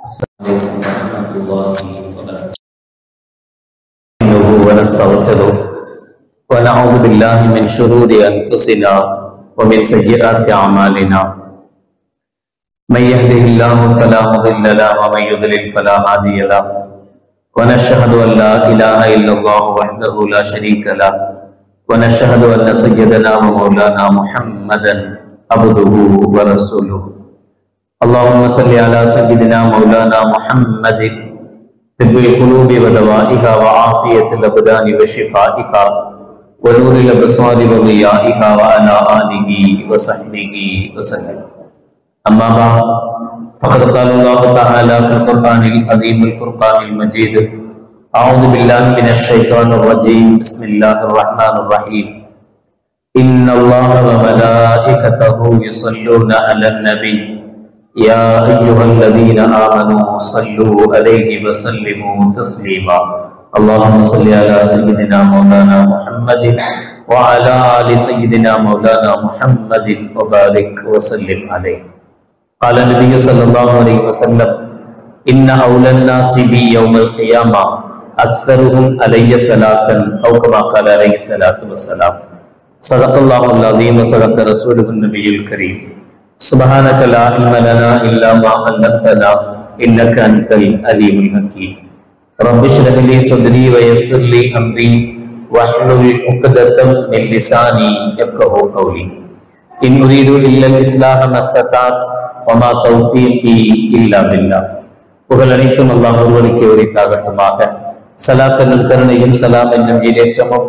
السلام عليكم ورحمة الله وبركاته. ونستغفره ونعوذ بالله من شرور أنفسنا ومن سيئات أعمالنا. من يهده الله فلا مضل له ومن يضلل فلا هادي له. ونشهد أن لا إله إلا الله وحده لا شريك له. ونشهد أن سيدنا ومولانا محمدا عبده ورسوله. اللهم صل على سيدنا مولانا محمد طب القلوب ودوائها وعافية الأبدان وشفائها ونور الأبصار وضيائها وعلى آله وصحبه وسلم. أما بعد فقد قال الله تعالى في القرآن العظيم الفرقان المجيد: أعوذ بالله من الشيطان الرجيم. بسم الله الرحمن الرحيم. إن الله وملائكته يصلون على النبي يا أيها الذين آمنوا صلوا عليه وسلموا تسليما. اللهم صل على سيدنا مولانا محمد وعلى آل سيدنا مولانا محمد وبارك وسلم عليه. قال النبي صلى الله عليه وسلم: إن أولى الناس بي يوم القيامة أكثرهم علي صلاة أو كما قال عليه الصلاة والسلام. صدق الله العظيم وصدق رسوله النبي الكريم. سبحانك لا علم لنا إلا ما علمتنا إنك أنت العليم الحكيم. رب اشرح لي صدري ويسر لي أمري واحلل عقدة من لساني يفقهوا قولي. إن أريد إلا الإصلاح ما استطعت وما توفيقي إلا بالله. புகழ் அனைத்தும் அல்லாஹ் ஒருவனுக்கு உரித்தாகட்டுமாக. சலாத்தனும் கருணையும் சலாம் என்னும் ஈடேற்றமும்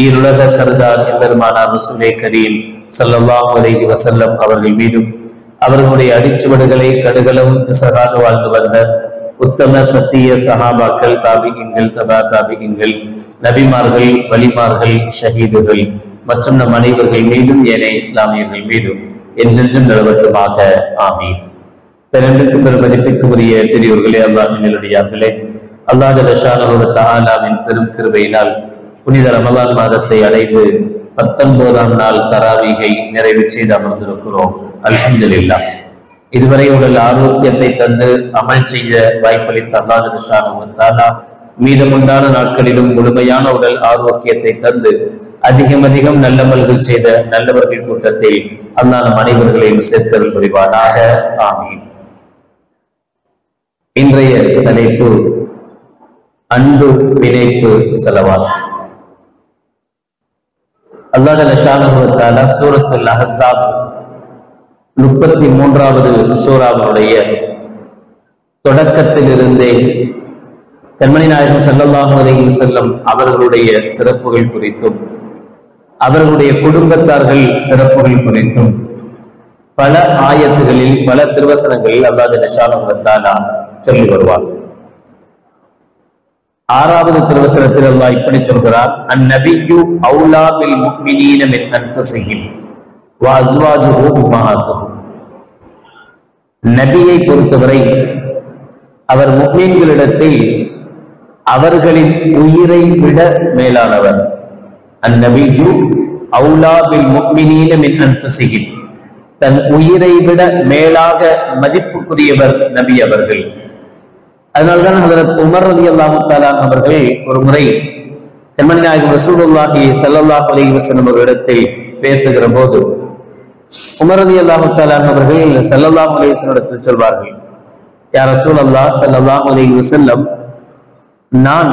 ஈருலக சர்தார் எம்பெருமானார் ரசூலே கரீம் ஸல்லல்லாஹு அலைஹி வஸல்லம் அவர்கள் மீதும் அவர்களுடைய அடிச்சுவடுகளை கடுகளவும் பிசகாது வாழ்ந்து வந்த உத்தம சத்திய சஹாபாக்கள், தாபிகீன்கள், தபா தாபிகீன்கள், நபிமார்கள், வலிமார்கள், ஷஹீதுகள் மற்றும் நம் அனைவர்கள் மீதும் ஏனைய இஸ்லாமியர்கள் மீதும் என்றென்றும் நிலவட்டுமாக. ஆமீன். பெரும்பிற்கும் பெருமதிப்பிற்குரிய பெரியோர்களே, அல்லாஹ்வின் நல்லடியார்களே, அல்லாஹ் ஜல்லஷானஹு வ தஆலாவின் பெரும் கிருபையினால் புனித ரமலான் மாதத்தை அடைந்து 19ஆம் நாள் தராவீகை நிறைவு செய்து அமர்ந்திருக்கிறோம். அல்ஹம்துலில்லாஹ். இதுவரை உடல் ஆரோக்கியத்தை தந்து அமல் செய்ய வாய்ப்பளித்த அல்லாஹ் ஜல்லஷானஹு வ தஆலா மீதமுண்டான நாட்களிலும் முழுமையான உடல் ஆரோக்கியத்தை தந்து அதிகம் அதிகம் நல்லமல்கள் செய்த நல்லவர்கள் கூட்டத்தில் அல்லாஹ் நம் அனைவர்களையும் சேர்த்தருள் புரிவானாக. ஆமீன். இன்றைய தலைப்பு அன்பு பிணைப்பு ஸலவாத். அல்லாஹ் ஜல்லஷானஹு வ தஆலா சூரத்துல் அஹ்ஸாப் 33வது சூராவுடைய தொடக்கத்திலிருந்தே கண்மணி நாயகம் ஸல்லல்லாஹு அலைஹி வஸல்லம் அவர்களுடைய சிறப்புகள் குறித்தும் அவர்களுடைய குடும்பத்தார்கள் சிறப்புகள் குறித்தும் பல ஆயத்துகளில் பல திருவசனங்களில் அல்லாஹ் ஜல்லஷானஹு வ தஆலா சொல்லி வருவார். 6வது திருவசனத்தில் அல்லாஹ் இப்படி சொல்கிறார்: அந்நபியு அவுலா பில் முஃமினீன மின் அன்ஃபுஸிஹிம் வ அஸ்வாஜுஹு உம்மஹாத்துஹும். நபியை பொறுத்தவரை அவர் முஃமின்களிடத்தில் அவர்களின் உயிரை விட மேலானவர். அந்நபியு அவுலா பில் முஃமினீன மின் அன்ஃபுஸிஹிம். தன் உயிரை விட மேலாக மதிப்புக்குரியவர் நபி அவர்கள். அதனால்தான் ஹஜ்ரத் உமர் ரலியல்லாஹு தஆலா அவர்கள் ஒரு முறை கண்மணி நாயகம் ரசூலுல்லாஹி ஸல்லல்லாஹு அலைஹி வஸல்லம் அவர்களிடத்தில் பேசுகிற போது உமர் ரலியல்லாஹு தஆலா அவர்கள் ஸல்லல்லாஹு அலைஹி வஸல்லம் இடத்தில் சொல்வார்கள்: யா ரசூலல்லாஹ் ஸல்லல்லாஹு அலைஹி வஸல்லம், நான்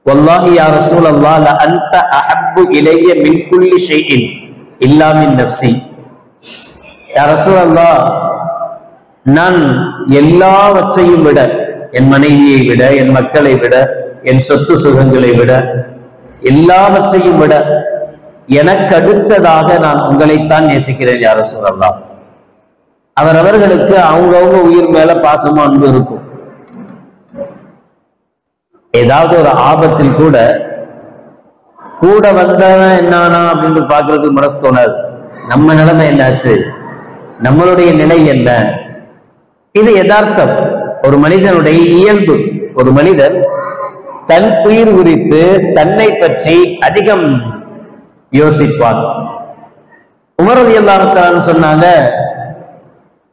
வல்லாஹி யா ரசூலல்லாஹ் ல அன்த அஹப்பு இலைய மின் குல்லி ஷைஇன் இல்லா மின் நஃப்ஸி. யா ரசூலல்லாஹ், நான் எல்லாவற்றையும் விட, என் மனைவியை விட, என் மக்களை விட, என் சொத்து சுகங்களை விட, எல்லாவற்றையும் விட எனக்கு அடுத்ததாக நான் உங்களைத்தான் நேசிக்கிறேன் யா ரசூலல்லாஹ். அவர்களுக்கு அவங்கவுங்க உயிர் மேல பாசமும் அன்பு இருக்கும். ஏதாவது ஒரு ஆபத்தில் கூட கூட வந்தவன் என்னானா அப்படின்னு பாக்குறதுக்கு மனசு தோணாது. நம்ம நிலைமை என்னாச்சு, நம்மளுடைய நிலை என்ன? இது யதார்த்தம், ஒரு மனிதனுடைய இயல்பு. ஒரு மனிதன் தன் உயிர் குறித்து, தன்னை பற்றி அதிகம் யோசிப்பான். உமர் ரலியல்லாஹு தஆலா சொன்னாங்க,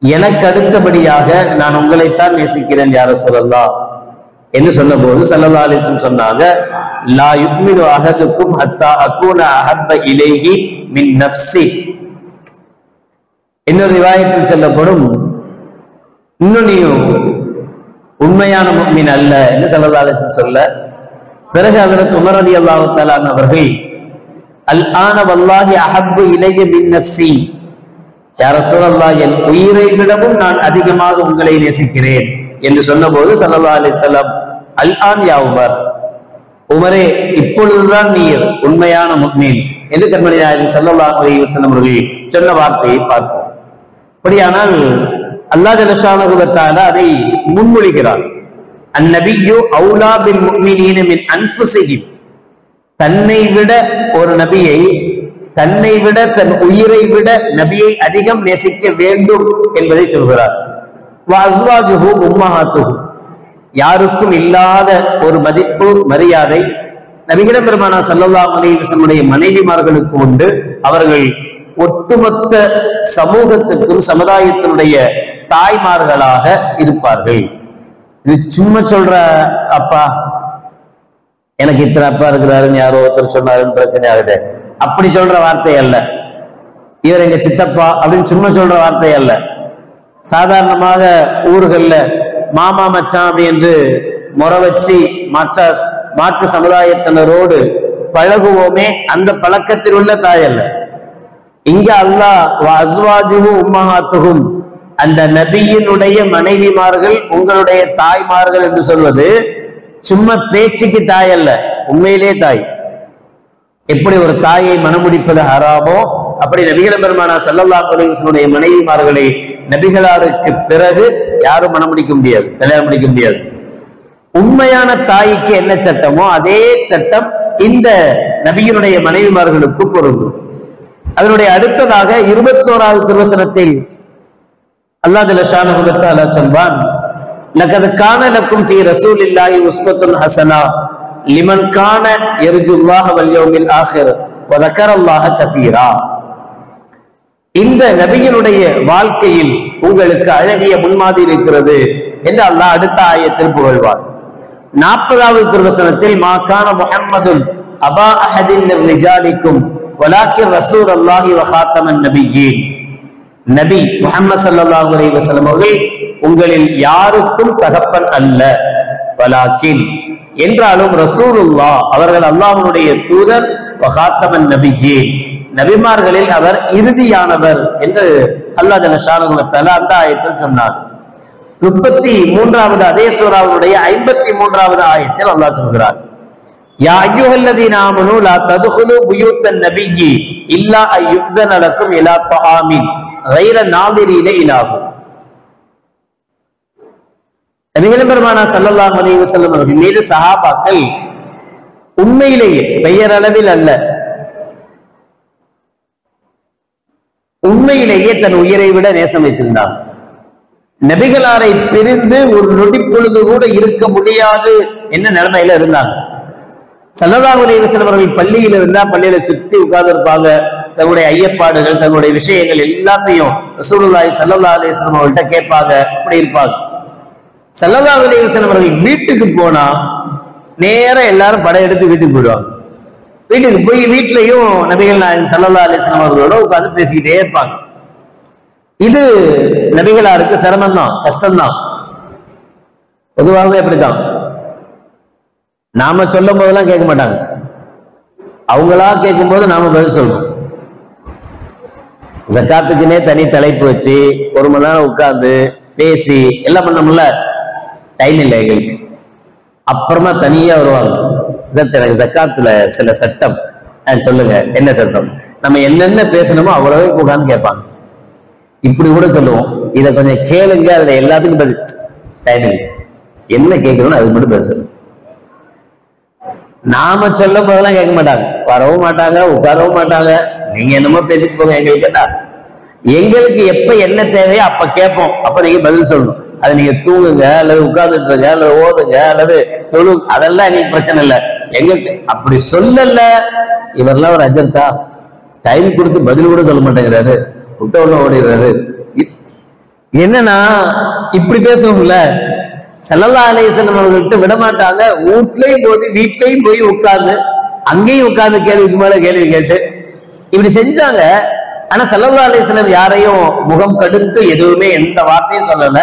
எனக்கு அடுத்தபடியாக நான் உங்களைத்தான் நேசிக்கிறேன் யா ரசூலல்லாஹ் என்று சொன்ன போது ஸல்லல்லாஹு அலைஹி வஸல்லம் சொன்னாங்க, லா யுக்மினு அஹதுக்கும் ஹத்தா அகூன அஹப்ப இலைஹி மின் நஃப்ஸி. இன்னொரு ரிவாயத்தில் சொல்லப்படும், இன்னும் நீ உண்மையான முஃமின் அல்ல என்று ஸல்லல்லாஹு அலைஹி வஸல்லம் சொல்ல, பிறகு ஹஜ்ரத் உமர் ரலியல்லாஹு தஆலா அவர்கள் அல் ஆன வல்லாஹி அஹப்பு இலைய மின் நஃப்ஸி, யா ரசூலல்லாஹ் என் உயிரை விடவும் நான் அதிகமாக உங்களை நேசிக்கிறேன் என்று சொன்னபோது ஸல்லல்லாஹு அலைஹி வஸல்லம் அல் ஆன் யா உமர், உமரே இப்பொழுதுதான் நீர் உண்மையான முஃமின் என்று கண்மணி நாயகம் ஸல்லல்லாஹு அலைஹி வஸல்லம் அவர்கள் சொன்ன வார்த்தையை பார்ப்போம். அப்படியானால் அல்லாஹ் ஜல்ல ஷானஹு வ தஆலா அதை முன்மொழிகிறார். அந்நபியு அவுலா பில் முஃமினீன மின் அன்ஃபுஸிஹிம், தன்னை விட ஒரு நபியை, தன்னை விட தன் உயிரை விட நபியை அதிகம் நேசிக்க வேண்டும் என்பதை சொல்கிறார். வஅஸ்வாஜுஹு உம்மஹாத்துஹு, யாருக்கும் இல்லாத ஒரு மதிப்பு மரியாதை நபிகள் பெருமானா ஸல்லல்லாஹு அலைஹி வஸல்லம் மனைவிமார்களுக்கு உண்டு. அவர்கள் ஒட்டுமொத்த சமூகத்துக்கும் சமுதாயத்தினுடைய தாய்மார்களாக இருப்பார்கள். இது சும்மா சொல்ற அப்பா, எனக்கு இத்தனை அப்பா இருக்கிறாருன்னு யாரோ ஒருத்தர் சொன்னாருன்னு பிரச்சனை ஆகுது, அப்படி சொல்ற வார்த்தை அல்ல. இவர் எங்க சித்தப்பா அப்படின்னு சும்மா சொல்ற வார்த்தை அல்ல. சாதாரணமாக ஊர்கள்ல மாமா மச்சான் அப்படி என்று முறை வச்சு மாற்று சமுதாயத்தினரோடு பழகுவோமே, அந்த பழக்கத்தில் உள்ள தாய் அல்ல. இங்க அல்லாஹ் வஅஸ்வாஜுஹு உம்மஹாத்துஹும், அந்த நபியினுடைய மனைவிமார்கள் உங்களுடைய தாய்மார்கள் என்று சொல்வது சும்மா பேச்சுக்கு தாய் அல்ல, உண்மையிலே தாய். எப்படி ஒரு தாயை மணமுடிப்பது ஹராமோ, அப்படி நபிகள் பெருமானா ஸல்லல்லாஹு அலைஹி வஸல்லம் மனைவிமார்களை நபிகளாருக்கு பிறகு யாரும் மணமுடிக்க முடியாது, கல்யாணம் முடிக்க முடியாது. உண்மையான தாய்க்கு என்ன சட்டமோ அதே சட்டம் இந்த நபியினுடைய மனைவிமார்களுக்கு பொருந்தும். அதனுடைய அடுத்ததாக 21வது திருவசனத்தில் அல்லாஹ் ஜல்ல ஷானஹு வ தஆலா சொல்வான், லகத் கான லக்கும் ஃபீ ரசூலில்லாஹி உஸ்வத்துன் ஹஸனா லிமன் கான யர்ஜுல்லாஹ வல் யௌமில் ஆகிர் வ ذكرல்லாஹ கஸீரா. இந்த நபியினுடைய வாழ்க்கையில் உங்களுக்கு அழகிய முன்மாதிரி இருக்கிறது என்று அல்லாஹ் அடுத்த ஆயத்தில் புகழ்வார். 40வது திருவசனத்தில் மா கான முஹம்மதுன் அபா அஹதின் மின் ரிஜாலிக்கும் வலாக்கின் ரசூலுல்லாஹி வ காத்தமன் நபியீன், நபி முஹம்மது ஸல்லல்லாஹு அலைஹி வஸல்லம் அவர்கள் உங்களில் யாருக்கும் தகப்பன் அல்ல, வலாக்கின் என்றாலும் ரசூலுல்லாஹ் அவர்கள் அல்லாஹ்வுடைய தூதர், வ காத்தமன் நபியீன் நபிமார்களில் அவர் இறுதியானவர் என்று அல்லாஹ் ஜல்ல ஷானஹு வ தஆலா அந்த ஆயத்தில் சொன்னார். 33வது அதே சூராவுடைய 53வது ஆயத்தில் அல்லாஹ் சொல்கிறார், யா அய்யுஹல்லதீன ஆமனூ லா ததுகுலு புயூத்தன் நபிய்யி இல்லா அய்யுதன லக்கும் இலா தஆமின் கைர நாதிரீன இலாஹு. நபிகள் பெருமானா ஸல்லல்லாஹு அலைஹி வஸல்லம் அவர்கள் மீது சஹாபாக்கள் உண்மையிலேயே பெயரளவில் அல்ல, உண்மையிலேயே தன் உயிரை விட நேசம் வைத்திருந்தார். நபிகளாரை பிரிந்து ஒரு நொடி பொழுது கூட இருக்க முடியாது என்ன நிலைமையில இருந்தாங்க. ஸல்லல்லாஹு அலைஹி வஸல்லம் அவர்கள் பள்ளியில் இருந்தா பள்ளியில சுத்தி உட்கார்ந்து இருப்பாங்க. தன்னுடைய ஐயப்பாடுகள், தன்னுடைய விஷயங்கள் எல்லாத்தையும் ரசூலுல்லாஹி ஸல்லல்லாஹு அலைஹி வஸல்லம் அவர்கள்ட்ட கேட்பாங்க, அப்படி இருப்பாங்க. ஸல்லல்லாஹு அலைஹி வஸல்லம் அவர்கள் வீட்டுக்கு போனா நேரா எல்லாரும் படையெடுத்து வீட்டுக்கு போயிடுவாங்க. வீட்டுக்கு போய் வீட்லயும் நபிகள் நாயகம் ஸல்லல்லாஹு அலைஹி வஸல்லம் அவர்களோட உட்கார்ந்து பேசிக்கிட்டே இருப்பாங்க. இது நபிகளாருக்கு சிரமம் தான், கஷ்டம்தான். பொதுவாகவே அப்படித்தான். நாம சொல்லும் போதெல்லாம் கேட்க மாட்டாங்க, அவங்களா கேட்கும் போது நாம பதில் சொல்லணும். ஜக்காத்துக்குன்னே தனி தலைப்பு வச்சு 1 மணி நேரம் உட்கார்ந்து பேசி எல்லாம் பண்ணோம்ல, டைம் இல்லை எங்களுக்கு. அப்புறமா தனியா வருவாங்க, எனக்கு ஜக்காத்துல சில சட்டம் சொல்லுங்க, என்ன சட்டம், நம்ம என்னென்ன பேசணுமோ அவ்வளவே உட்கார்ந்து கேட்பாங்க. இப்படி கூட சொல்லுவோம், இதை கொஞ்சம் கேளுங்க, அதுல எல்லாத்துக்கும் பதில். டைம் இல்லை, என்ன கேட்கணும்னு அதுக்கு மட்டும் பேசணும். நாம சொல்லும் போதெல்லாம் கேட்க மாட்டாங்க, வரவும் மாட்டாங்க, உட்காரவும் மாட்டாங்க. நீங்க என்னமோ பேசிட்டு போங்க, எங்களுக்கு கேட்டா எங்களுக்கு எப்ப என்ன தேவையோ அப்ப கேட்போம், அப்ப நீங்க பதில் சொல்லணும். அது நீங்க தூங்குங்க அல்லது உட்கார்ந்துட்டு இருங்க அல்லது ஓதுங்க அல்லது தொழு, அதெல்லாம் எங்களுக்கு பிரச்சனை இல்லை. எங்களுக்கு அப்படி சொல்லல. இவரெல்லாம் ஒரு அஜர்த்தா, டைம் கொடுத்து பதில் கூட சொல்ல மாட்டேங்கிறாரு, விட்ட உடனே ஓடிடுறாரு. என்னன்னா இப்படி பேசுவோம்ல, ஸல்லல்லாஹு அலைஹி வஸல்லம் அவர்கள்ட்ட விட மாட்டாங்க. வீட்லயும் போது வீட்லயும் போய் உட்கார்ந்து அங்கேயும் உட்கார்ந்து கேள்விக்கு மேல கேள்வி கேட்டு இப்படி செஞ்சாங்க. ஆனா ஸல்லல்லாஹு அலைஹி வஸல்லம் யாரையும் முகம் கடுத்து எதுவுமே எந்த வார்த்தையும் சொல்லல.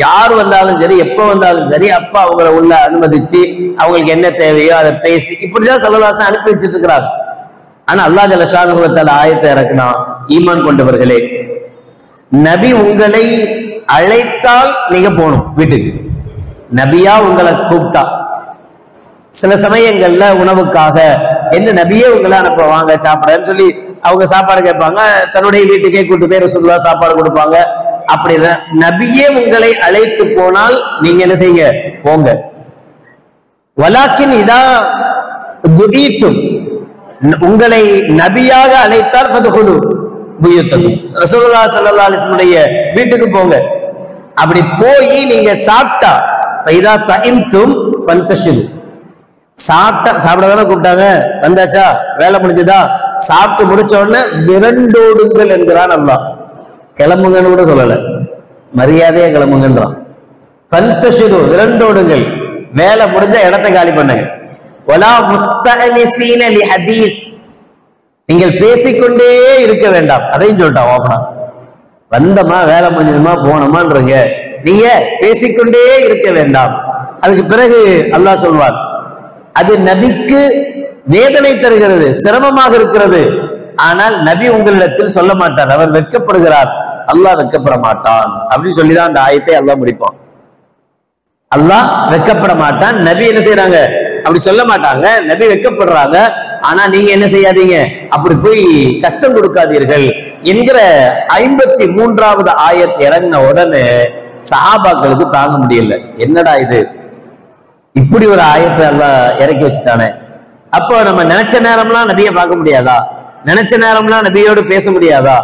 யார் வந்தாலும் சரி, எப்ப வந்தாலும் சரி, அப்ப அவங்கள உள்ள அனுமதிச்சு அவங்களுக்கு என்ன தேவையோ அதை பேசி இப்படிதான் ஸல்லல்லாஹு அலைஹி வஸல்லம் அனுப்பி வச்சுட்டு இருக்கிறாங்க. ஆனா அல்லாஹ் ஜல்ல ஷானுஹு வ தஆலா ஆயத்தை இறக்குனா, ஈமான் கொண்டவர்களே, நபி உங்களை அழைத்தால் நீங்க போகணும் வீட்டுக்கு. நபியா உங்களை கூப்பிட்டா, சில சமயங்கள்ல உணவுக்காக எந்த நபியே உங்களை அனுப்புவாங்க சாப்பிடன்னு சொல்லி அவங்க சாப்பாடு கேட்பாங்க, தன்னுடைய வீட்டுக்கே கூட்டு பேர் சொல்லுவா சாப்பாடு கொடுப்பாங்க. அப்படி நபியே உங்களை அழைத்து போனால் நீங்க என்ன செய்யுங்க, போங்க. வலாக்கின் இதா துஈத்தும், உங்களை நபியாக அழைத்தால் ஃபதுகுலு புயூத்தக்கும், ரசூலுல்லாஹி ஸல்லல்லாஹு அலைஹி வஸல்லம் வீட்டுக்கு போங்க. அப்படி போய் நீங்க சாப்பிட்டா ஃபைதா தஇம்தும் ஃபன்தஷிரு, சாப்பிட தானே கூப்பிட்டாங்க, வந்தாச்சா, வேலை முடிஞ்சதா, சாப்பிட்டு முடிச்ச உடனே விரண்டோடுங்கள் என்கிறான் அல்லாஹ். கிளம்புங்கன்னு கூட சொல்லல, மரியாதையா கிளம்புங்கன்றான். ஃபன்தஷிரு, விரண்டோடுங்கள், வேலை முடிஞ்ச இடத்தை காலி பண்ணுங்க. வலா முஸ்தஅனிஸீன லிஹதீஸ், நீங்கள் பேசிக்கொண்டே இருக்க வேண்டாம். அதையும் சொல்லிட்டான் ஓபனா, வந்தமா வேலை முடிஞ்சதுமா போனோமான்றீங்க, நீங்க பேசிக்கொண்டே இருக்க வேண்டாம். அதுக்கு பிறகு அல்லாஹ் சொல்வார், அது நபிக்கு வேதனை தருகிறது, சிரமமாக இருக்கிறது. ஆனால் நபி உங்களிடத்தில் சொல்ல மாட்டார், அவர் வெட்கப்படுகிறார், அல்லாஹ் வெட்கப்பட மாட்டான் அப்படின்னு சொல்லிதான் அந்த ஆயத்தை அல்லாஹ் முடிப்பான். அல்லாஹ் வெட்கப்பட மாட்டான், நபி என்ன செய்யறாங்க, அப்படி சொல்ல மாட்டாங்க, நபி வெட்கப்படுறாங்க. ஆனா நீங்க என்ன செய்யாதீங்க, அப்படி போய் கஷ்டம் கொடுக்காதீர்கள் என்கிற 53வது ஆயத் இறங்கின உடனே சஹாபாக்களுக்கு தாங்க முடியல. என்னடா இது, இப்படி ஒரு ஆயத்தை எல்லாம் இறக்கி வச்சுட்டானே, அப்போ நம்ம நினைச்ச நேரம்லாம் நபியை பார்க்க முடியாதா, நினைச்ச நேரம்லாம் நபியோடு பேச முடியாதா,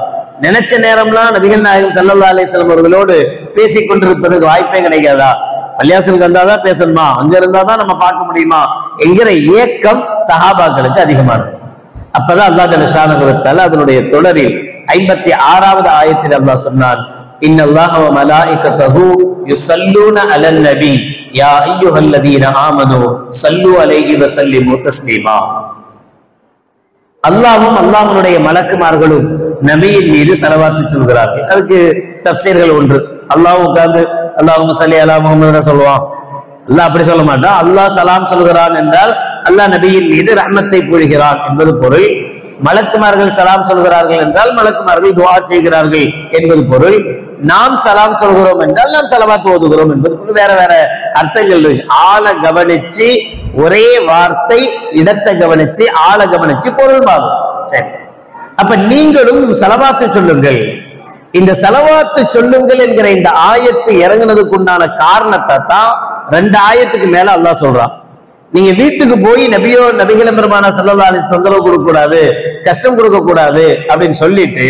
நினைச்ச நேரம்லாம் நபிகள் நாயகம் ஸல்லல்லாஹு அலைஹி வஸல்லம் அவர்களோடு பேசிக் கொண்டிருப்பதற்கு வாய்ப்பே கிடைக்காதா, பள்ளியாசலுக்கு வந்தாதான் பேசணுமா, அங்க இருந்தாதான் நம்ம பார்க்க முடியுமா என்கிற ஏக்கம் சஹாபாக்களுக்கு அதிகமானது. அப்பதான் அல்லாஹ் ஜல்ல ஷானஹு வ தஆலா அதனுடைய தொடரில் 56வது ஆயத்தில் அல்லாஹ் சொன்னான், இன்னல்லாஹ வ மலாயிகத்தஹு யுஸல்லூன அலன் நபி யா அய்யுஹல்லதீன ஆமனூ ஸல்லூ அலைஹி வ ஸல்லிமூ தஸ்லீமா. அல்லாஹ்வும் அல்லாஹ்வுடைய மலக்குமார்களும் நபியின் மீது ஸலவாத்து சொல்கிறார்கள். அதுக்கு தஃப்சீர்கள் ஒன்று. அல்லாஹ் உட்கார்ந்து அல்லாஹும்ம ஸல்லி அலா முஹம்மது சொல்லுவான், அல்லாஹ் அப்படி சொல்ல மாட்டான். அல்லாஹ் சலாம் சொல்கிறான் என்றால் அல்லாஹ் நபியின் மீது ரஹ்மத்தை பொழிகிறான் என்பது பொருள். மலக்குமார்கள் சலாம் சொல்கிறார்கள் என்றால் மலக்குமார்கள் துஆ செய்கிறார்கள் என்பது பொருள். நாம் சலாம் சொல்கிறோம் என்றால் நாம் ஸலவாத் ஓதுகிறோம் என்பது பொருள். வேற வேற அர்த்தங்கள் இருக்கு. ஆள கவனிச்சு ஒரே வார்த்தை, இடத்தை கவனிச்சு ஆள கவனிச்சு பொருள் மாறும். சரி, அப்ப நீங்களும் ஸலவாத்து சொல்லுங்கள். இந்த ஸலவாத்து சொல்லுங்கள் என்கிற இந்த ஆயத்து இறங்குனதுக்கு உண்டான காரணத்தை தான் 2 ஆயத்துக்கு மேல அல்லாஹ் சொல்றான். நீங்க வீட்டுக்கு போய் நபிகள் பெருமானா ஸல்லல்லாஹு அலைஹி வஸல்லம் தொந்தரவு கொடுக்க கூடாது, கஷ்டம் கொடுக்க கூடாது அப்படின்னு சொல்லிட்டு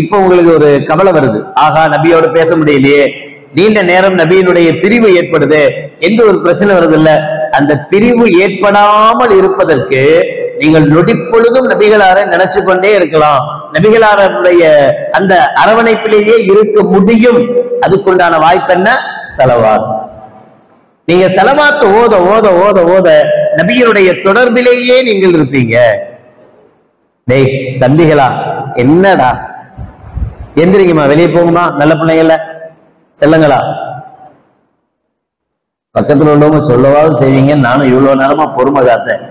இப்போ உங்களுக்கு ஒரு கவலை வருது, ஆகா நபியோட பேச முடியலையே, நீண்ட நேரம் நபியினுடைய பிரிவு ஏற்படுது என்று ஒரு பிரச்சனை வருது இல்ல. அந்த பிரிவு ஏற்படாமல் இருப்பதற்கு நீங்கள் நொடிப்பொழுதும் நபிகளாரை நினைச்சு கொண்டே இருக்கலாம், நபிகளாருடைய அந்த அரவணைப்பிலேயே இருக்க முடியும். அதுக்குண்டான வாய்ப்பு என்ன, ஸலவாத். நீங்க ஸலவாத் ஓத ஓத ஓத ஓத நபியினுடைய தொடர்பிலேயே நீங்கள் இருப்பீங்க. டேய் தம்பிகளா, என்னடா எந்திரிங்கம்மா, வெளியே போகுமா, நல்ல பிள்ளைங்கள செல்லுங்களா, பக்கத்துல உள்ளவங்க சொல்லவாது செய்வீங்க. நானும் இவ்வளவு நேரமா பொறுமை காத்தேன்,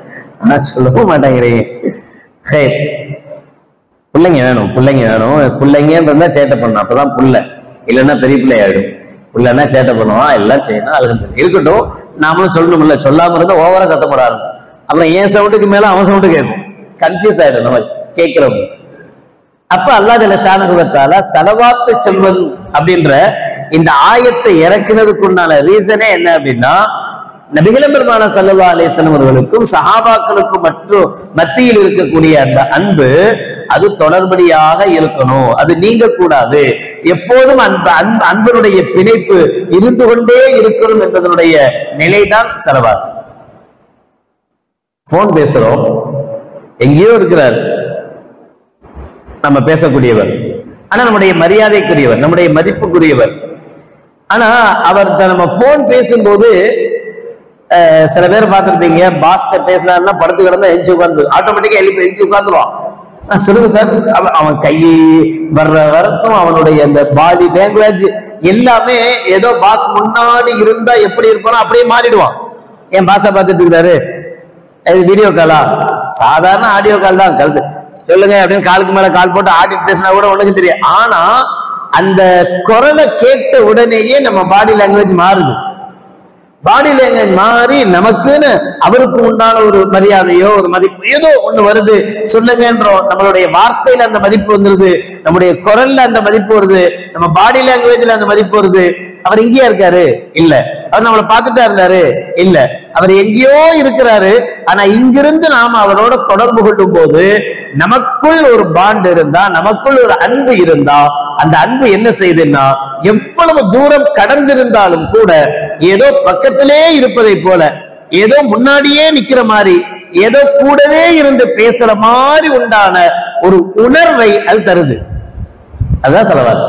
ஆனா சொல்லவும் மாட்டேங்கிறீங்க. சரி, பிள்ளைங்க வேணும், பிள்ளைங்க வேணும். பிள்ளைங்கன்னு இருந்தா சேட்டை பண்ணணும், அப்பதான் புள்ள, இல்லைன்னா பெரிய பிள்ளை ஆயிடும். புள்ளன்னா சேட்டை பண்ணுவான், எல்லாம் செய்யணும், அது இருக்கட்டும். நாமளும் சொல்லணும்ல, சொல்லாம இருந்தா ஓவரா சத்தம் போட ஆரம்பிச்சு, அப்புறம் என் சவுண்டுக்கு மேல அவன் சவுண்டு கேட்கும், கன்ஃபியூஸ் ஆயிடும் நம்ம கேட்கிறோம். அப்ப அல்லாஹ் ஜல்ல ஷானஹு வ தஆலா ஸலவாத்து சொல்வது அப்படின்ற இந்த ஆயத்தை இறக்குனதுக்குண்டான ரீசனே என்ன அப்படின்னா, நபிகள் பெருமானார் ஸல்லல்லாஹு அலைஹி வஸல்லம் அவர்களுக்கும் சஹாபாக்களுக்கும் மற்றும் மத்தியில் இருக்கக்கூடிய அந்த அன்பு அது தொடர்படியாக இருக்கணும், அது நீங்க கூடாது. எப்போதும் அன்பனுடைய பிணைப்பு இருந்து கொண்டே இருக்கணும் என்பதனுடைய நிலைதான் ஸலவாத். போன் பேசுறோம், எங்கேயோ இருக்கிறார் நம்ம பேசக்கூடியவர், ஆனா நம்முடைய மரியாதைக்குரியவர், நம்முடைய மதிப்புக்குரியவர். ஆனா அவர்கிட்ட நம்ம போன் பேசும்போது சில பேர் பார்த்திருப்பீங்க, பாஸ்ட பேசுறாருன்னா படுத்து கிடந்தா எஞ்சி உட்காந்து ஆட்டோமேட்டிக்கா எஞ்சி உட்காந்துருவான். சொல்லுங்க சார். அவன் கை வர்ற வரத்தும் அவனுடைய அந்த பாடி லாங்குவேஜ் எல்லாமே ஏதோ பாஸ் முன்னாடி இருந்தா எப்படி இருப்பானோ அப்படியே மாறிடுவான். என் பாஸை பார்த்துட்டு இருக்கிறாரு, வீடியோ காலா, சாதாரண ஆடியோ கால் தான், கருத்து சொல்லுங்க அப்படின்னு காலுக்கு மேல கால் போட்டு ஆடிட்டு பேசினா கூட ஒண்ணுக்கு தெரியும். ஆனா அந்த குரலை கேட்ட உடனேயே நம்ம பாடி லாங்குவேஜ் மாறுது. பாடி லாங்குவேஜ் மாறி நமக்குன்னு அவருக்கு உண்டான ஒரு மரியாதையோ ஒரு மதிப்பு ஏதோ ஒண்ணு வருது. சொல்லுங்கன்றோம், நம்மளுடைய வார்த்தையில அந்த மதிப்பு வந்துருது, நம்முடைய குரல்ல அந்த மதிப்பு வருது, நம்ம பாடி லாங்குவேஜ்ல அந்த மதிப்பு வருது. அவர் இங்கேயா இருக்காரு? இல்ல. அவர் நம்மளை பார்த்துட்டா இருந்தாரு? இல்ல. அவர் எங்கேயோ இருக்கிறாரு. ஆனா இங்கிருந்து நாம அவரோட தொடர்பு கொள்ளும் போது நமக்குள் ஒரு பாண்ட் இருந்தா, நமக்குள் ஒரு அன்பு இருந்தா, அந்த அன்பு என்ன செய்யுதுன்னா எவ்வளவு தூரம் கடந்திருந்தாலும் கூட ஏதோ பக்கத்திலே இருப்பதை போல, ஏதோ முன்னாடியே நிக்கிற மாதிரி, ஏதோ கூடவே இருந்து பேசுற மாதிரி உண்டான ஒரு உணர்வை அது தருது. அதுதான் ஸலவாத்.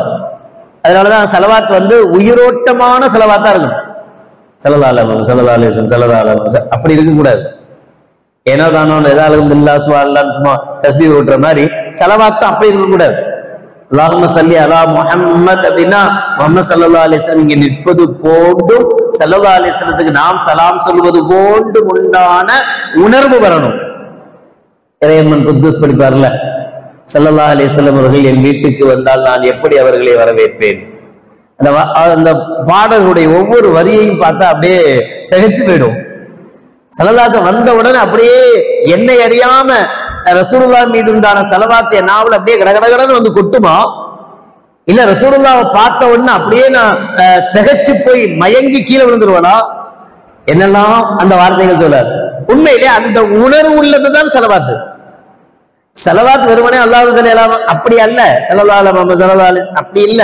அதனாலதான் ஸலவாத் உயிரோட்டமான ஸலவாத்தா இருக்கணும். ஸல்லல்லாஹு அலைஹி வஸல்லம் அப்படி இருக்க கூடாது. ஏனோ தானோ ஏதாவது அல்ஹம்துலில்லாஹ் சுப்ஹானல்லாஹ் சும்மா தஸ்பீஹ் ஓட்டுற மாதிரி ஸலவாத் அப்படி இருக்க கூடாது. அல்லாஹும்ம ஸல்லி அலா முஹம்மத் அப்படின்னா முஹம்மது ஸல்லல்லாஹு அலைஹி வஸல்லம் இங்க நிற்பது போன்றும் ஸல்லல்லாஹு அலைஹி வஸல்லத்துக்கு நாம் சலாம் சொல்வது போன்றும் உண்டான உணர்வு வரணும். இறைவன் குத்தூஸ் படிப்பார்ல, ஸல்லல்லாஹு அலைஹி வஸல்லம் அவர்கள் என் வீட்டுக்கு வந்தால் நான் எப்படி அவர்களை வரவேற்பேன். அந்த பாடலுடைய ஒவ்வொரு வரியையும் பார்த்தா அப்படியே திகைச்சு போயிடும். ஸல்லல்லாஹு வந்த உடனே அப்படியே என்னை அறியாம ரசூலுல்லாஹ் மீது உண்டான ஸலவாத் என் நாவல் அப்படியே கடகடகடன்னு வந்து கொட்டுமா, இல்ல ரசூலுல்லாஹ்வை பார்த்த உடனே அப்படியே நான் திகைச்சு போய் மயங்கி கீழே விழுந்துருவானா? என்னெல்லாம் அந்த வார்த்தைகள் சொல்லார். உண்மையிலே அந்த உணர்வு உள்ளதுதான் ஸலவாத். ஸலவாத் வெறுமனே அல்லாஹு ஸல்லல்லாஹு அப்படி அல்ல, ஸல்லல்லாஹு அலைஹி வஸல்லம் அப்படி இல்ல.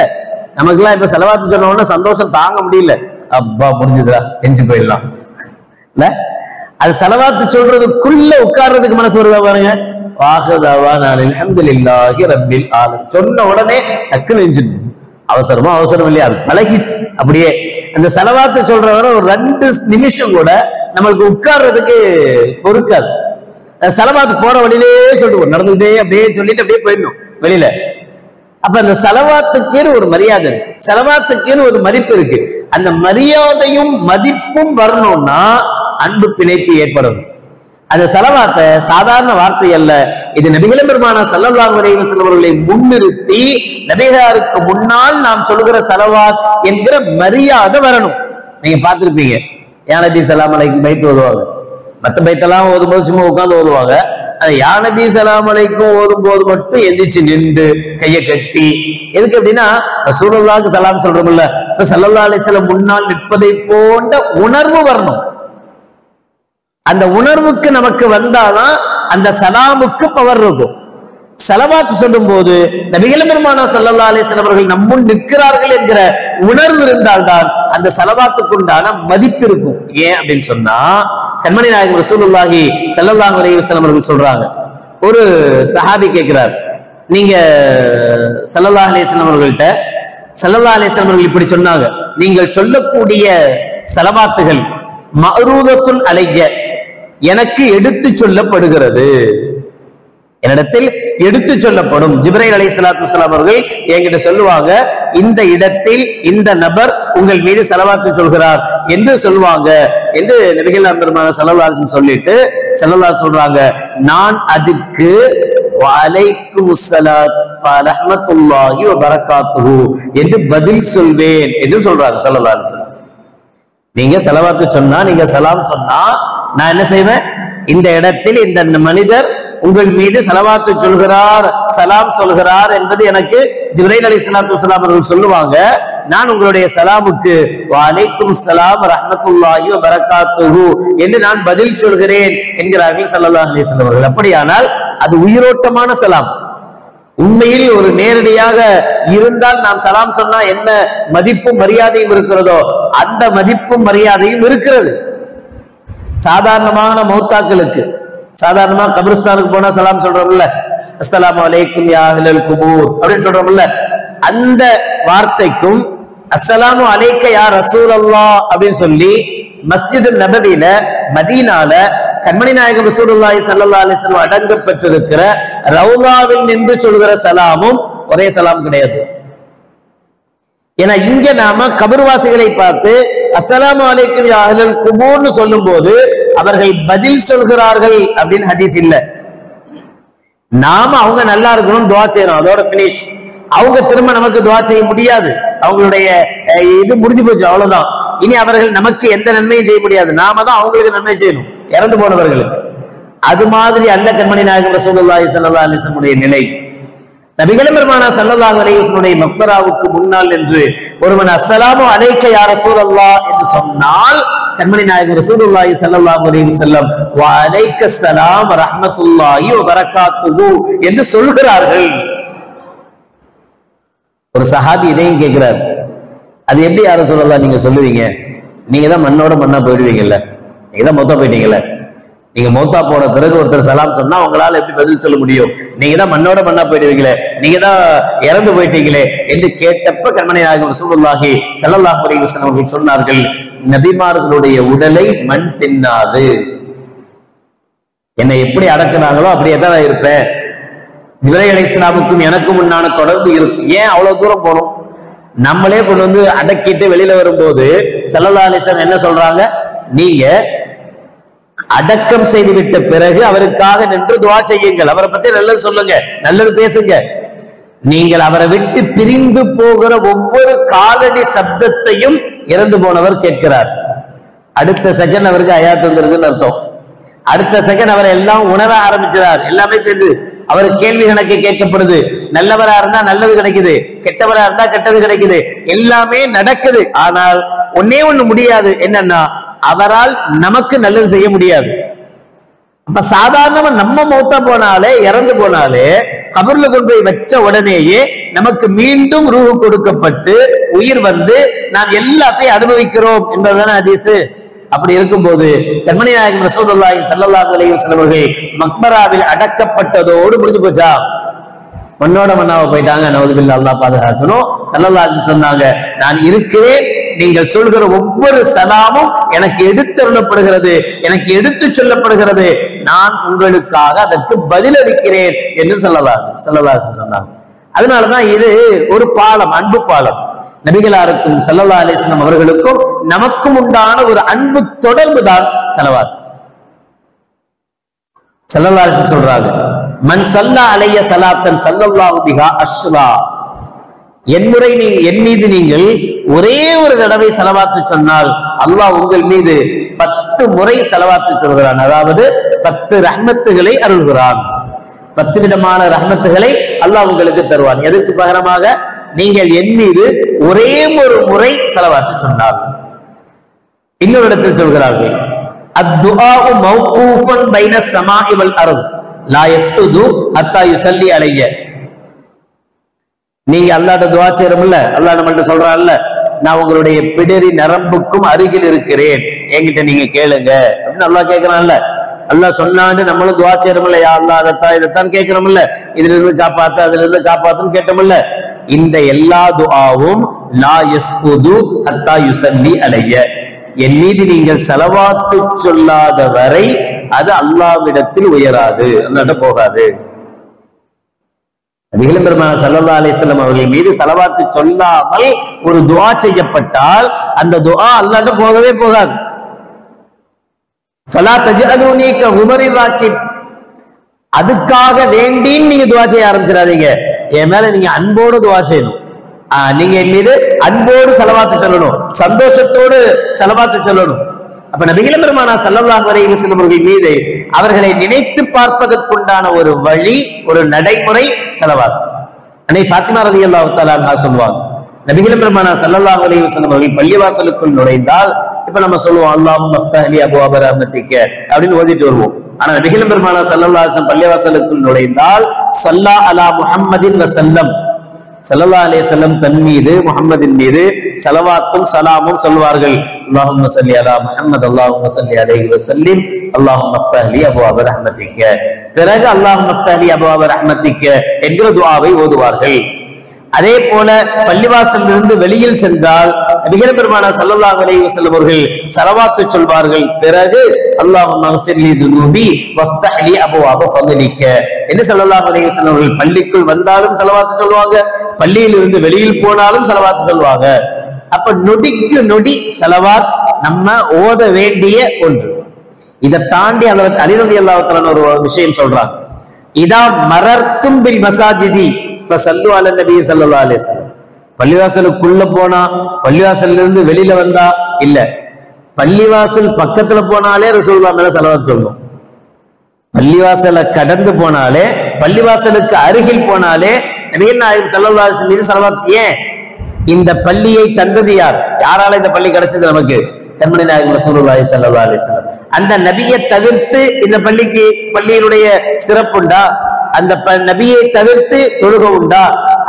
நமக்குலாம் இப்ப ஸலவாத் சொன்ன உடனே சந்தோஷம் தாங்க முடியல, அப்பா முடிஞ்சதுடா எஞ்சி போயிடலாம் இல்ல. அது ஸலவாத் சொல்றதுக்குள்ள உட்கார்றதுக்கு மனசு வருதா பாருங்க. வாஹதாவானா அல்ஹம்துலில்லாஹி ரப்பில் ஆலமீன் சொன்ன உடனே டக்குன்னு எஞ்சிடும். அவசரம் இல்லையா, அது பழகிச்சு. அப்படியே அந்த ஸலவாத் சொல்றவரை ஒரு 2 நிமிஷம் கூட நம்மளுக்கு உட்கார்றதுக்கு பொறுக்காது. ஸலவாத் போற வழியிலே சொல்லிட்டு நடந்துகிட்டே அப்படியே சொல்லிட்டு அப்படியே போயிடணும் வெளியில. அப்ப அந்த ஸலவாத்துக்குன்னு ஒரு மரியாதை இருக்கு, ஸலவாத்துக்குன்னு ஒரு மதிப்பு இருக்கு. அந்த மரியாதையும் மதிப்பும் வரணும்னா அன்பு பிணைப்பு ஏற்படணும். அந்த ஸலவாத்தை சாதாரண வார்த்தை அல்ல, இது நபிகள் பெருமானார் ஸல்லல்லாஹு அலைஹி வஸல்லம் அவர்களை முன்னிறுத்தி நபிகளாருக்கு முன்னால் நாம் சொல்லுகிற ஸலவாத் என்கிற மரியாதை வரணும். நீங்க பார்த்திருப்பீங்க, யா நபி ஸலாம் அலைக்கும் பைத் ஓதுவாங்க. மற்ற பைத்தெல்லாம் ஓதும்போது சும்மா உட்கார்ந்து ஓதுவாங்க. யா நபி ஸலாம் அலைக்கும் ஓதும் போது மட்டும் எந்திரிச்சு நின்று கையை கட்டி, எதுக்கு அப்படின்னா ரசூலுல்லாஹ்க்கு சலாம் சொல்றோம்ல, இப்ப ஸல்லல்லாஹு அலைஹி வஸல்லம் முன்னால் நிற்பதை போன்ற உணர்வு வரணும். அந்த உணர்வுக்கு நமக்கு வந்தாதான் அந்த சலாமுக்கு பவர் இருக்கும். ஸலவாத் சொல்லும் போது நபிகள் பெருமானார் ஸல்லல்லாஹு அலைஹி வஸல்லம் அவர்கள் நம்முன் நிற்கிறார்கள் என்கிற உணர்வு இருந்தால்தான் அந்த ஸலவாத்துக்கு உண்டான மதிப்பு இருக்கும். ஏன் அப்படின்னு சொன்னா, கண்மணி நாயகம் ரசூலுல்லாஹி ஸல்லல்லாஹு அலைஹி வஸல்லம் அவர்கள் சொல்றாங்க, ஒரு சஹாபி கேட்கிறார், நீங்க ஸல்லல்லாஹு அலைஹி வஸல்லம் அவர்கள்ட்ட ஸல்லல்லாஹு அலைஹி வஸல்லம் அவர்கள் இப்படி சொன்னாங்க, நீங்கள் சொல்லக்கூடிய ஸலவாத்துகள் மஅரூதத்துன் அலைய, எனக்கு எடுத்து சொல்லப்படுகிறது, என்னிடத்தில் எடுத்து சொல்லப்படும். ஜிப்ரைல் அலைஹிஸ்ஸலாத்து வஸ்ஸலாம் அவர்கள் என்கிட்ட சொல்லுவாங்க, இந்த இடத்தில் இந்த நபர் உங்கள் மீது ஸலவாத் சொல்கிறார் என்று சொல்லுவாங்க என்று நபிகள் பெருமானார் ஸல்லல்லாஹு அலைஹி வஸல்லம் சொல்லிட்டு ஸல்லல்லாஹு சொல்றாங்க, நான் அதற்கு வஅலைக்குமுஸ் ஸலாத் வ ரஹ்மத்துல்லாஹி வ பரக்காத்துஹு என்று பதில் சொல்வேன் என்று சொல்றாங்க ஸல்லல்லாஹு அலைஹி வஸல்லம். நீங்க ஸலவாத் சொன்னா, நீங்க சலாம் சொன்னா நான் என்ன செய்வேன், இந்த இடத்தில் இந்த மனிதர் உங்கள் மீது ஸலவாத் சொல்கிறார், சலாம் சொல்கிறார் என்பது எனக்கு ஜிப்ரைல் அலைஹிஸ்ஸலாத்து வஸ்ஸலாம் அவர்கள் சொல்லுவாங்க, நான் உங்களுடைய சலாமுக்கு வஅலைக்கும் ஸலாம் ரஹ்மத்துல்லாஹி வ பரக்காத்துஹு என்று நான் பதில் சொல்கிறேன் என்கிறார்கள் ஸல்லல்லாஹு அலைஹி வஸல்லம் அவர்கள். அப்படியானால் அது உயிரோட்டமான சலாம். உண்மையில் ஒரு நேரடியாக இருந்தால் நாம் சலாம் சொன்னா என்ன மதிப்பும் மரியாதையும் இருக்கிறதோ அந்த மதிப்பும் மரியாதையும் இருக்கிறது. சாதாரணமான மௌத்தாக்களுக்கு, சாதாரணமா கபிரிஸ்தானுக்கு போனா சலாம் சொல்றோம்ல, அஸ்ஸலாமு அலைக்கும் யா அஹ்லல் குபூர் அப்படின்னு சொல்றோம்ல, அந்த வார்த்தைக்கும் அஸ்ஸலாமு அலைக்க யா ரசூலல்லாஹ் அப்படின்னு சொல்லி மஸ்ஜிது நபவியில மதீனால கண்மணி நாயகம் ரசூலுல்லாஹி ஸல்லல்லாஹு அலைஹி வஸல்லம் அடங்கப்பட்டிருக்கிற ரவுலாவில் நின்று சொல்கிற சலாமும் ஒரே சலாம் கிடையாது. ஏன்னா இங்க நாம கபர்வாசிகளை பார்த்து அஸ்ஸலாமு அலைக்கும் யா அஹ்லல் குபூர்னு சொல்லும் போது அவர்கள் பதில் சொல்கிறார்கள் அப்படின்னு ஹதீஸ் இல்ல. நாம அவங்க நல்லா இருக்கணும் துஆ செய்யறோம், அதோட பினிஷ். அவங்க திரும்ப நமக்கு துஆ செய்ய முடியாது, அவங்களுடைய இது முடிஞ்சு போச்சு, அவ்வளவுதான். இனி அவர்கள் நமக்கு எந்த நன்மையும் செய்ய முடியாது, நாம தான் அவங்களுக்கு நன்மை செய்யணும், இறந்து போனவர்களுக்கு. அது மாதிரி அல்ல கண்மணி நாயகம் ரசூலுல்லாஹி ஸல்லல்லாஹு அலைஹி வஸல்லம் நிலை. நபிகள் பெருமானார் ஸல்லல்லாஹு அலைஹி வஸல்லம் மக்பராவுக்கு முன்னால் என்று ஒருவன் அஸ்ஸலாமு அலைக்க யா ரசூலல்லாஹ் என்று சொன்னால் கண்மணி நாயகம் ரசூலுல்லாஹி ஸல்லல்லாஹு அலைஹி வஸல்லம் வ அலைக்கஸ் ஸலாம் வ ரஹ்மத்துல்லாஹி வ பரக்காத்துஹு என்று சொல்கிறார்கள். ஒரு சஹாபி இதையும் கேட்கிறார், அது எப்படி யா ரசூலல்லாஹ் நீங்க சொல்லுவீங்க? நீங்க தான் மண்ணோட மண்ணா போயிடுவீங்கல்ல, நீங்க தான் மொத்தம் போயிட்டீங்கல்ல, நீங்க மௌத்தா போன பிறகு ஒருத்தர் சலாம் சொன்னா உங்களால எப்படி பதில் சொல்ல முடியும்? நீங்க தான் மண்ணோட மண்ணா போயிடுவீங்களே, நீங்க தான் இறந்து போயிட்டீங்களே என்று கேட்டப்ப கண்மணி நாயகம் ரசூலுல்லாஹி ஸல்லல்லாஹு அலைஹி வஸல்லம் அவர்கள் சொன்னார்கள், நபிமார்களுடைய உடலை மண் தின்னாது. என்னை எப்படி அடக்குனாங்களோ அப்படியே தான் நான் இருப்பேன். ஜிப்ரீல் அலைஹிஸ்ஸலாமுக்கும் எனக்கும் உண்டான தொடர்பு இருக்கு. ஏன் அவ்வளவு தூரம் போகணும்? நம்மளே கொண்டு வந்து அடக்கிட்டு வெளியில வரும்போது ஸல்லல்லாஹு அலைஹி வஸல்லம் என்ன சொல்றாங்க? நீங்க அடக்கம் செய்துவிட்ட பிறகு அவருக்காக நின்று துஆ செய்யுங்கள், அவரை பத்தி நல்லது சொல்லுங்க, நல்லது பேசுங்க. நீங்கள் அவரை விட்டு பிரிந்து போகிற ஒவ்வொரு காலடி சப்தத்தையும் இறந்து போனவர் கேட்கிறார். அடுத்த செகண்ட் அவருக்கு ஹயாத் வந்துருதுன்னு அர்த்தம். அடுத்த செகண்ட் அவர் எல்லாம் உணர ஆரம்பிச்சார், எல்லாமே தெரியுது. அவர் கேள்வி கணக்கு கேட்கப்படுது. நல்லவரா இருந்தா நல்லது கிடைக்குது, கெட்டவரா இருந்தா கெட்டது கிடைக்குது, எல்லாமே நடக்குது. ஆனால் ஒன்னே ஒண்ணு முடியாது, என்னன்னா அவரால் நமக்கு நல்லது செய்ய முடியாது. அப்ப சாதாரணமா நம்ம மௌத்தா போனாலே, இறந்து போனாலே, கபர்ல கொண்டு போய் வச்ச உடனேயே நமக்கு மீண்டும் ரூஹ் கொடுக்கப்பட்டு உயிர் வந்து நாம் எல்லாத்தையும் அனுபவிக்கிறோம் என்பதுதானே ஹதீஸ். அப்படி இருக்கும்போது கண்மணி நாயகம் ரசூலுல்லாஹி ஸல்லல்லாஹு அலைஹி வஸல்லம் அவர்கள் மக்பராவில் அடக்கப்பட்டதோடு முடிஞ்சு போச்சா? மண்ணோட மண்ணாவை போயிட்டாங்க, நவுதுபில்லாஹ், அல்லாஹ் பாதுகாக்கணும். ஸல்லல்லாஹு அலைஹி சொன்னாங்க, நான் இருக்கிறேன், நீங்கள் சொல்கிற ஒவ்வொரு சலாமும் எனக்கு எடுத்தருளப்படுகிறது, எனக்கு எடுத்து சொல்லப்படுகிறது, நான் உங்களுக்காக அதற்கு பதிலளிக்கிறேன் என்று ஸல்லல்லாஹு சொன்னாங்க. அதனாலதான் இது ஒரு பாலம், அன்பு பாலம். நபிகளாருக்கும் ஸல்லல்லாஹு அலைஹி வஸல்லம் அவர்களுக்கும் நமக்கும் உண்டான ஒரு அன்பு தொடர்பு தான் ஸலவாத். ஸல்லல்லாஹு அலைஹி வஸல்லம் சொல்றாங்க, மன் ஸல்லா அலைய ஸலாத்தன் ஸல்லல்லாஹு பிஹா அஷ்ரா. என் மீது நீங்கள் ஒரே ஒரு தடவை ஸலவாத்து சொன்னால் அல்லாஹ் உங்கள் மீது 10 முறை ஸலவாத்து சொல்கிறான். அதாவது 10 ரஹ்மத்துகளை அருள்கிறான். 10 விதமான ரஹ்மத்துகளை அல்லாஹ் உங்களுக்கு தருவான். எதற்கு பகரமாக? நீங்கள் என் மீது ஒரே ஒரு முறை ஸலவாத்து சொன்னால். இன்னொரு இடத்தில் சொல்கிறார்கள், அத்துஆஉ மௌகூஃபன் பைன ஸமாஇ வல் அர்த் லா யஸ்துது ஹத்தா யுஸல்லி அலைய. நீங்க அல்லாஹ்ட்ட துஆ செய்றோம்ல, அல்லாஹ் நம்மள்ட்ட சொல்றான்ல, நான் உங்களுடைய பிடரி நரம்புக்கும் அருகில் இருக்கிறேன், என்கிட்ட நீங்க கேளுங்க அப்படின்னு அல்லாஹ் கேட்கிறான்ல. அல்லாஹ் சொன்னான்னு நம்மளும் துஆ செய்றோம்ல, யா அல்லாஹ் அதைத்தான் இதைத்தான் கேட்கிறோம்ல, இதுல இருந்து காப்பாத்து அதுல இருந்து காப்பாத்துன்னு கேட்டோம்ல. இந்த எல்லா துஆவும் லா யஸ்குது ஹத்தா யுஸல்லி அலைய, என் மீது நீங்கள் ஸலவாத்து சொல்லாத வரை அது அல்லாஹ்விடத்தில் உயராது, அல்லாஹ்ட்ட போகாது. நபிகள் பெருமானார் ஸல்லல்லாஹு அலைஹி வஸல்லம் அவர்கள் மீது ஸலவாத்து சொல்லாமல் ஒரு துஆ செய்யப்பட்டால் அந்த துஆ அல்லாஹ்ட்ட போகவே போகாது. ஃபலா தஜஅலூனி கஹுமரி ராக்கிப். அதுக்காக வேண்டி நீங்க துஆ செய்ய ஆரம்பிச்சிடாதீங்க. என் மேல நீங்க அன்போடு துஆ செய்யணும். நீங்க என் மீது அன்போடு ஸலவாத்து சொல்லணும், சந்தோஷத்தோடு ஸலவாத்து சொல்லணும். அப்ப நபிகள் பெருமானார் ஸல்லல்லாஹு அலைஹி வஸல்லம் அவர்கள் மீது அவர்களை நினைத்து பார்ப்பதற்குண்டான ஒரு வழி, ஒரு நடைமுறை ஸலவாத். அன்னை ஃபாத்திமா ரலியல்லாஹு தஆலா அன்ஹா சொல்வாங்க, நபிகள் பெருமானார் ஸல்லல்லாஹு அலைஹி வஸல்லம் அவர்கள் பள்ளிவாசலுக்குள் நுழைந்தால், இப்ப நம்ம சொல்லுவோம் அல்லாஹும்ம ஃப்தஹ் லி அப்வாப ரஹ்மத்திக அப்படின்னு ஓதிட்டு வருவோம். ஆனா நபிகள் பெருமானார் ஸல்லல்லாஹு அலைஹி வஸல்லம் பள்ளிவாசலுக்குள் நுழைந்தால் ஸல்லா அலா முஹம்மதின் வஸல்லம், ஸல்லல்லாஹு அலைஹி வஸல்லம் தன் மீது முஹம்மதின் மீது ஸலவாத்தும் ஸலாமும் சொல்வார்கள். அல்லாஹும்ம ஸல்லி அலா முஹம்மத் அல்லாஹும்ம ஸல்லி அலைஹி வஸல்லிம் அல்லாஹும்ம ஃப்தஹ் லி அப்வாப ரஹ்மத்திக. பிறகு அல்லாஹும்ம ஃப்தஹ் லி அப்வாப ரஹ்மத்திக என்கிற துஆவை ஓதுவார்கள். அதே போல பள்ளிவாசலில் இருந்து வெளியில் சென்றால் நபிகள் பெருமானார் ஸல்லல்லாஹு அலைஹி வஸல்லம் அவர்கள் ஸலவாத்து சொல்வார்கள். பிறகு அல்லாஹும்ம க்ஃபிர் லி துனூபி வஃப்தஹ் லி அப்வாப ஃபضலிக என்று ஸல்லல்லாஹு அலைஹி வஸல்லம் அவர்கள் பள்ளிக்குள் வந்தாலும் ஸலவாத்து சொல்வாங்க, பள்ளியில் இருந்து வெளியில் போனாலும் ஸலவாத்து சொல்வாங்க. அப்ப நொடிக்கு நொடி ஸலவாத் நம்ம ஓத வேண்டிய ஒன்று. இதை தாண்டி ஹஜ்ரத் அலி ரலியல்லாஹு தஆலா ஒரு விஷயம் சொல்றாங்க. இதா மரர்தும் பில் மசாஜிதி ஃபஸல்லு அலா நபி ஸல்லல்லாஹு அலைஹி வஸல்லம். பள்ளிவாசலுக்குள்ள போனா, பள்ளிவாசல்ல இருந்து வெளியில வந்தா இல்ல, பள்ளிவாசல் பக்கத்துல போனாலே ரசூலுல்லாஹ் மேல ஸலவாத் சொல்லணும். பள்ளிவாசலை கடந்து போனாலே, பள்ளிவாசலுக்கு அருகில் போனாலே நபிகள் நாயகம் ஸல்லல்லாஹு அலைஹி வஸல்லம் மீது ஸலவாத். ஏன்? இந்த பள்ளியை தந்தது யார்? யாரால இந்த பள்ளி கிடைச்சது நமக்கு? கண்மணி நாயகம் ரசூலுல்லாஹி ஸல்லல்லாஹு அலைஹி வஸல்லம். அந்த நபியை தவிர்த்து இந்த பள்ளியினுடைய சிறப்புண்டா? அந்த நபியை தவிர்த்து தொழுகை உண்டா?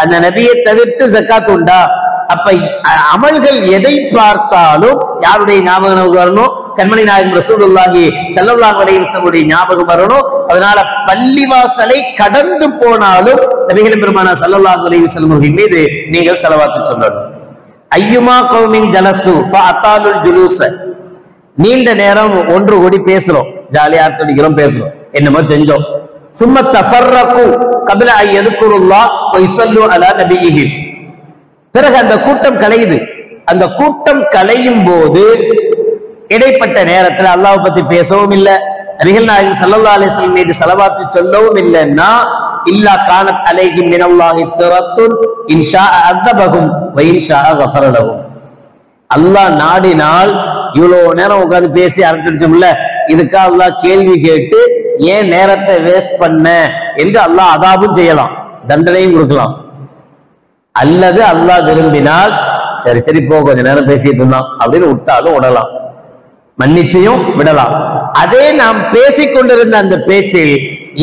அந்த நபியை தவிர்த்து ஜக்காத் உண்டா? அப்ப அமல்கள் எதை பார்த்தாலும் யாருடைய ஞாபகம் நமக்கு வரணும்? கண்மணி நாயகம் ரசூலுல்லாஹி ஸல்லல்லாஹு அலைஹி வஸல்லம் ஞாபகம் வரணும். அதனால பள்ளிவாசலை கடந்து போனாலும் நபிகள் பெருமானார் ஸல்லல்லாஹு அலைஹி வஸல்லம் அவர்கள் மீது நீங்கள் ஸலவாத்து சொல்லணும். ஐயுமா கௌமின் ஜலசு ஃபஅதாலுல் ஜுலூஸ. நீண்ட நேரம் ஒன்று கூடி பேசுறோம், ஜாலியா அடிக்கிறோம், பேசுறோம், என்னமோ செஞ்சோம். சும்ம தஃபர்ரகு கப்ல அன் யذ்குருல்லாஹ் வ யுஸல்லு அலா நபியிஹி. பிறகு அந்த கூட்டம் கலையுது. அந்த கூட்டம் கலையும் போது இடைப்பட்ட நேரத்தில் அல்லாஹ் பத்தி பேசவும் இல்லை, நபிகள் நாயகம் ஸல்லல்லாஹு அலைஹி வஸல்லம் மீது ஸலவாத்து சொல்லவும் இல்லைன்னா இல்லா கானத் அலைஹிம் மினல்லாஹி தரத்துன் இன்ஷா அஸபஹும் வ இன்ஷா கஃபர லஹும். அல்லாஹ் நாடினால் இவ்வளவு நேரம் உட்கார்ந்து பேசி அரட்டடிச்சோம்ல, இதுக்கு அல்லாஹ் கேள்வி கேட்டு ஏன் நேரத்தை வேஸ்ட் பண்ண என்று அல்லாஹ் அதாபும் செய்யலாம், தண்டனையும் கொடுக்கலாம். அல்லது அல்லாஹ் விரும்பினால் சரி சரி போ, கொஞ்ச நேரம் பேசிட்டு இருந்தான் அப்படின்னு விட்டாலும் விடலாம், மன்னிச்சையும் விடலாம். அதே நாம் பேசிக்கொண்டிருந்த அந்த பேச்சில்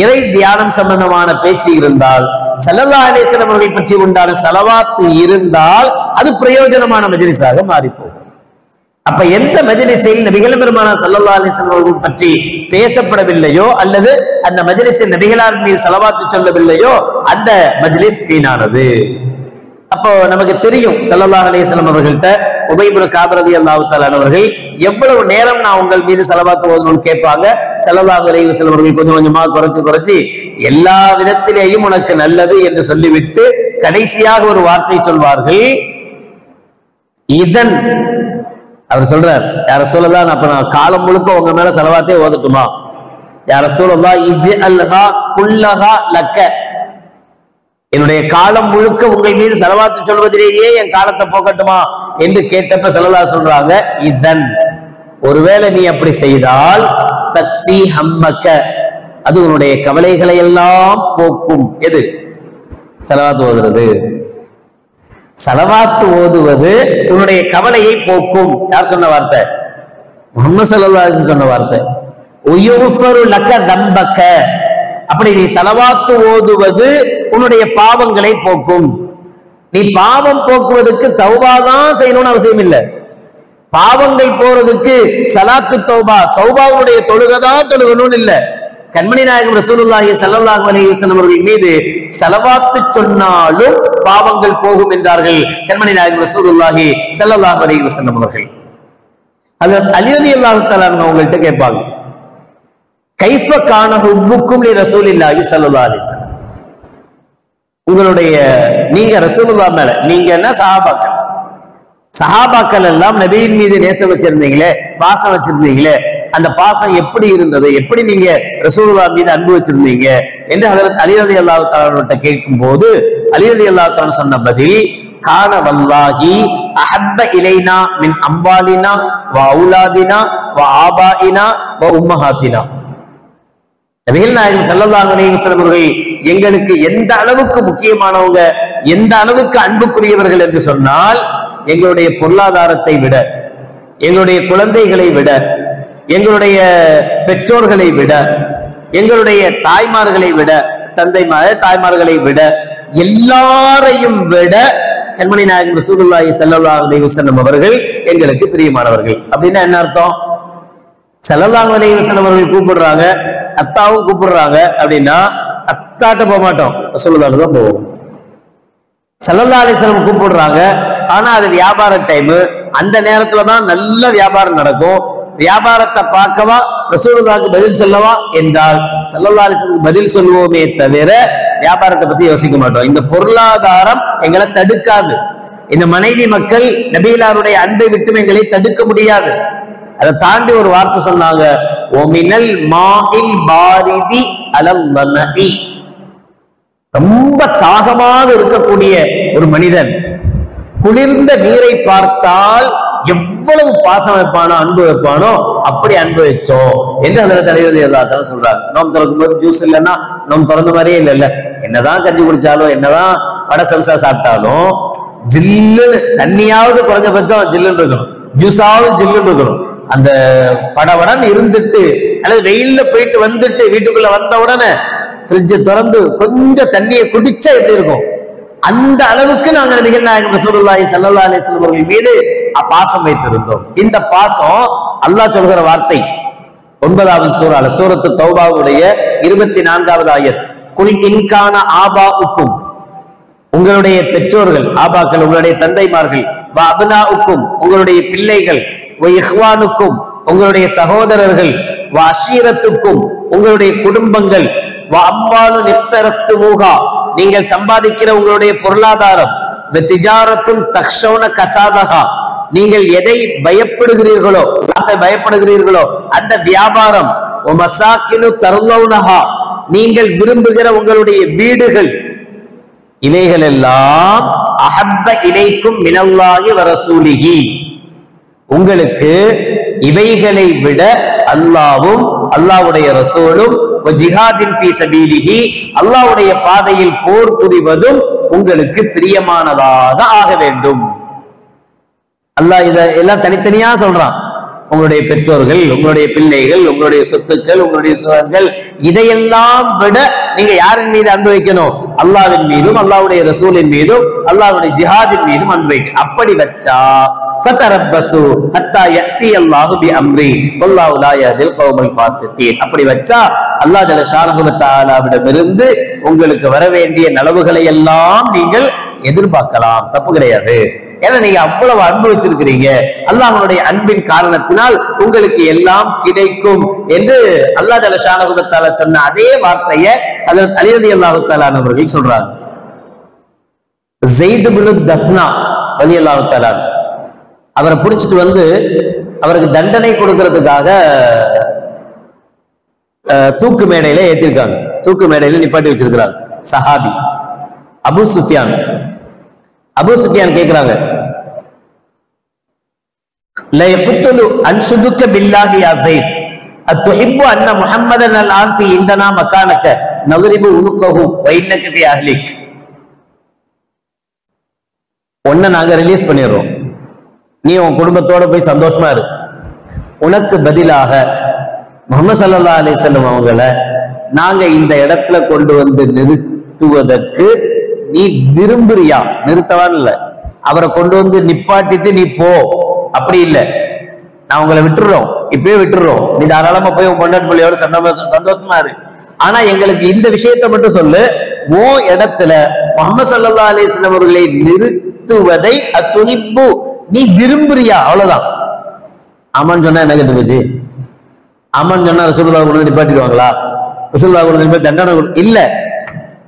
இறை தியானம் சம்பந்தமான பேச்சு இருந்தால், ஸல்லல்லாஹு அலைஹி வஸல்லம் அவர்கள் பற்றி உண்டான ஸலவாத்து இருந்தால் அது பிரயோஜனமான மஜ்லிஸாக மாறி போகும். அப்ப எந்த மஜ்லிஸில் நபிகள் பெருமானார் ஸல்லல்லாஹு அலைஹி வஸல்லம் அவர்கள் பற்றி பேசப்படவில்லையோ அல்லது அந்த மஜ்லிஸில் நபிகளார் மீது ஸலவாத்து சொல்லவில்லையோ அந்த மஜ்லிஸ் வீணானது. அப்போ நமக்கு தெரியும் ஸல்லல்லாஹு அலைஹி வஸல்லம் அவர்கள்ட்ட உபை இப்னு கஅப் ரலியல்லாஹு தஆலா அவர்கள் எவ்வளவு நேரம் நான் உங்கள் மீது ஸலவாத் ஓதணும்னு கேட்பாங்க. ஸல்லல்லாஹு அலைஹி வஸல்லம் அவர்கள் கொஞ்சம் கொஞ்சமா குறைச்சி எல்லா விதத்திலேயும் உனக்கு நல்லது என்று சொல்லிவிட்டு கடைசியாக ஒரு வார்த்தை சொல்வார்கள். இதன் அவர் சொல்றார், யார் ரசூலுல்லாஹ் அப்ப நான் காலம் முழுக்க உங்க மேல ஸலவாத்தே ஓதட்டுமா? யார் ரசூலுல்லாஹ் இஜ்அல்ஹா குல்லஹா லக்க. என்னுடைய காலம் முழுக்க உங்கள் மீது ஸலவாத்து சொல்வதிலேயே என் காலத்தை போக்கட்டுமா என்று கேட்டப்ப ஸல்லல்லாஹு சொல்றாங்க, இதன் ஒருவேளை நீ அப்படி செய்தால் தக்ஃபி ஹம்மக்க, அது உன்னுடைய கவலைகளை எல்லாம் போக்கும். எது? ஸலவாத்து ஓதுறது. ஸலவாத்து ஓதுவது உன்னுடைய கவலையை போக்கும். யார் சொன்ன வார்த்தை? முஹம்மது ஸல்லல்லாஹு அலைஹி வஸல்லம் சொன்ன வார்த்தை. உயுஃபரு லக தம்பக்க. அப்படி நீ ஸலவாத்து ஓதுவது உன்னுடைய பாவங்களை போக்கும். நீ பாவம் போக்குவதற்கு தௌபா தான் செய்யணும்னு அவசியம் இல்லை. பாவங்கள் போறதுக்கு ஸலாத்து தௌபா, தௌபாவுடைய தொழுகைதான் தொழுகணும்னு இல்லை. கண்மணி நாயகம் ரசூலுல்லாஹி ஸல்லல்லாஹு அலைஹி வஸல்லம் அவர்கள் மீது ஸலவாத்து சொன்னாலும் பாவங்கள் போகும் என்றார்கள் கண்மணி நாயகம் ரசூலுல்லாஹி ஸல்லல்லாஹு அலைஹி வஸல்லம் அவர்கள். ஹஜ்ரத் அலி ரலியல்லாஹு தஆலா அவங்கள்ட்ட கேட்பாங்க, கைஃப கான ஹுப்புக்கும் லி ரசூலில்லாஹி ஸல்லல்லாஹு அலைஹி வஸல்லம். உங்களுடைய நீங்க ரசூலுல்லாஹ் மேல, நீங்க என்ன சஹாபாக்கள் எல்லாம் நபியின் மீது நேசம் வச்சிருந்தீங்களே, பாசம் வச்சிருந்தீங்களே, அந்த பாசம் எப்படி இருந்தது, எப்படி நீங்க ரசூலுல்லாஹ் மீது அன்பு வச்சிருந்தீங்க என்று ஹஜ்ரத் அலி ரலியல்லாஹு தஆலா கேட்கும் போது அலி ரலியல்லாஹு தஆலா சொன்ன பதில், கான வல்லாஹி அஹப்ப இலைனா மின் அம்வாலினா வ அவுலாதினா வ ஆபாயினா வ உம்மஹாத்தினா. நபிகள் நாயகம் ஸல்லல்லாஹு அலைஹி வஸல்லம் அவர்கள் எங்களுக்கு எந்த அளவுக்கு முக்கியமானவங்க, எந்த அளவுக்கு அன்புக்குரியவர்கள் என்று சொன்னால், எங்களுடைய பொருளாதாரத்தை விட, எங்களுடைய குழந்தைகளை விட, எங்களுடைய பெற்றோர்களை விட, எங்களுடைய தாய்மார்களை விட, தாய்மார்களை விட, எல்லாரையும் விட கண்மணி நாயகம் ரசூலுல்லாஹி ஸல்லல்லாஹு அலைஹி வஸல்லம் அவர்கள் எங்களுக்கு பிரியமானவர்கள். அப்படின்னா என்ன அர்த்தம்? ஸல்லல்லாஹு அலைஹி வஸல்லம் அவர்கள் கூப்பிடுறாங்க, அத்தாவும் கூப்பிடுறாங்க அப்படின்னா அத்தாட்ட போக மாட்டோம், ரசூலுல்லாஹ் தான் போவோம். ஸல்லல்லாஹு அலைஹி வஸல்லம் கூப்பிடுறாங்க. ஆனா அது வியாபார டைம், அந்த நேரத்துலதான் நல்ல வியாபாரம் நடக்கும். வியாபாரத்தை பார்க்கவா ரசூலுல்லாஹ்வுக்கு பதில் சொல்லவா என்றால் ஸல்லல்லாஹு அலைஹி வஸல்லம் பதில் சொல்வோமே தவிர வியாபாரத்தை பத்தி யோசிக்க மாட்டோம். இந்த பொருளாதாரம் எங்களை தடுக்காது. இந்த மனைவி மக்கள் நபிகளாருடைய அன்பை விட்டு எங்களை தடுக்க முடியாது. அதை தாண்டி ஒரு வார்த்தை சொன்னாங்க, ஒமினல் மாஇல் பாரிதி அலல் லனஇ. ரொம்ப தாகமாக இருக்கக்கூடிய ஒரு மனிதன் குளிர்ந்த நீரை பார்த்தால் எவ்வளவு பாசம் வைப்பானோ அன்பு வைப்பானோ அப்படி அன்பு வச்சோம் என்று அதில் தலைவர் சொல்றாங்க. நோம் திறக்கும் போது ஜூஸ் இல்லைன்னா நோம் திறந்த மாதிரியே இல்ல. என்னதான் கஞ்சி குடிச்சாலும் என்னதான் வடை சம்சா சாப்பிட்டாலும் ஜில்லுன்னு தண்ணியாவது குறைஞ்சபட்சம் ஜில்லுன்னு இருக்கணும், ஜூஸாவது ஜில்லுன்னு இருக்கணும். அந்த படவடன் இருந்துட்டு அல்லது வெயில்ல போயிட்டு வந்துட்டு வீட்டுக்குள்ள வந்த உடனே ஃப்ரிட்ஜை திறந்து கொஞ்சம் தண்ணியை குடிச்சா எப்படி இருக்கும், அந்த அளவுக்கு நாங்கள் நபிகள் நாயகம் ரசூலுல்லாஹி ஸல்லல்லாஹு அலைஹி வஸல்லம் அவர்கள் மீது பாசம் வைத்திருந்தோம். இந்த பாசம் அல்லாஹ் சொல்கிற வார்த்தை 9வது சூரால சூரத்து தௌபாவுடைய 24வது ஆயத், குல் இன்கான ஆபாஉக்கும், உங்களுடைய பெற்றோர்கள் ஆபாக்கள் உங்களுடைய தந்தைமார்கள், வ அப்னாஉக்கும் உங்களுடைய பிள்ளைகள், வ இஹ்வானுக்கும் உங்களுடைய சகோதரர்கள், வ அஷீரத்துக்கும் உங்களுடைய குடும்பங்கள், வ அம்வாலுன் இஃப்தரஃப்துமூஹா நீங்கள் சம்பாதிக்கிற உங்களுடைய பொருளாதாரம், வ திஜாரத்துன் தக்ஷௌன கஸாதஹா நீங்கள் எதை பயப்படுகிறீர்களோ அந்த வியாபாரம், வ மசாக்கினு தர்லௌனஹா நீங்கள் விரும்புகிற உங்களுடைய வீடுகள், இவைகள் எல்லாம் அஹப்ப இலைக்கும் மினல்லாஹி வ ரசூலிஹி உங்களுக்கு இவைகளை விட அல்லாஹ்வும் அல்லாஹ்வுடைய ரசூலும் ஜிஹாதின் ஃபீ சபீலிஹி அல்லாஹ்வுடைய பாதையில் போர் புரிவதும் உங்களுக்கு பிரியமானதாக ஆக வேண்டும். அல்லாஹ் இதெல்லாம் தனித்தனியா சொல்றான். உங்களுடைய பெற்றோர்கள், உங்களுடைய பிள்ளைகள், உங்களுடைய சொத்துக்கள், உங்களுடைய சுகங்கள், இதையெல்லாம் விட நீங்க யாரின் மீது அன்பு வைக்கணும்? அல்லாஹ்வின் மீதும் அல்லாஹ்வுடைய ரசூலின் மீதும் அல்லாஹ்வுடைய ஜிஹாதின் மீதும் அன்பு வைக்கணும். அப்படி வச்சா ஃபதரப்பசு ஹத்தா யத்தி அல்லாஹு பி அம்ரி வல்லாஹு லா யஹ்தில் கௌமல் ஃபாஸிகீன். அப்படி வச்சா அல்லாஹ் ஜல்ல ஷானஹு வ தஆலாவிடமிருந்து உங்களுக்கு வர வேண்டிய நலவுகளை எல்லாம் நீங்கள் எதிர்பார்க்கலாம், தப்பு கிடையாது. ஏன்னா நீங்க அவ்வளவு அன்பு வச்சிருக்கிறீங்க, அல்லாஹ்வுடைய அன்பின் காரணத்தினால் உங்களுக்கு எல்லாம் கிடைக்கும் என்று அல்லாஹ் ஜல்ல ஷானஹு வ தஆலா சொன்ன அதே வார்த்தையை ஹஜ்ரத் அலி ரலியல்லாஹு தஆலா அவர்கள் சொல்றாங்க. ஸைத் இப்னு தஃனா ரலியல்லாஹு தஆலா அவரை பிடிச்சிட்டு வந்து அவருக்கு தண்டனை கொடுக்கிறதுக்காக தூக்கு மேடையில ஏத்திருக்காங்க, தூக்கு மேடையில நிப்பாட்டி வச்சிருக்கிறாங்க. சஹாபி அபூ சுஃபியான் கேக்குறாங்க, لا يقتل انشدك بالله يا زيد اتحب ان محمدا الان في عندنا مكانك نضرب عنقه وانك في اهلك. ஒன்ன நாங்க ரிலீஸ் பண்ணிடுறோம், நீ உன் குடும்பத்தோட போய் சந்தோஷமா இரு. உனக்கு பதிலாக முஹம்மது ஸல்லல்லாஹு அலைஹி வஸல்லம் அவங்களை நாங்க இந்த இடத்துல கொண்டு வந்து நிறுத்துவதற்கு நீ விரும்புறியா? நிறுத்தவான் இல்ல, அவரை கொண்டு வந்து நிப்பாட்டிட்டு நீ போ, அப்படி இல்லை. நான் உங்களை விட்டுறோம், இப்பயே விட்டுறோம், நீ தாராளமா போய் உன் பொண்டாட்டி பிள்ளையோட சந்தோஷமா இரு. ஆனா எங்களுக்கு இந்த விஷயத்தை மட்டும் சொல்லு, ஓ இடத்துல முஹம்மது ஸல்லல்லாஹு அலைஹி வஸல்லம் அவர்களை நிறுத்துவதை அத்துஹிப்பு நீ விரும்புறியா? அவ்வளவுதான். ஆமான்னு சொன்னா என்ன கேட்டு போச்சு? ஆமான்னு சொன்னா ரசூலுல்லாஹ் கொண்டு நிப்பாட்டிடுவாங்களா? ரசூலுல்லாஹ் கொண்டு நிப்பாட்டி தண்டனை இல்ல,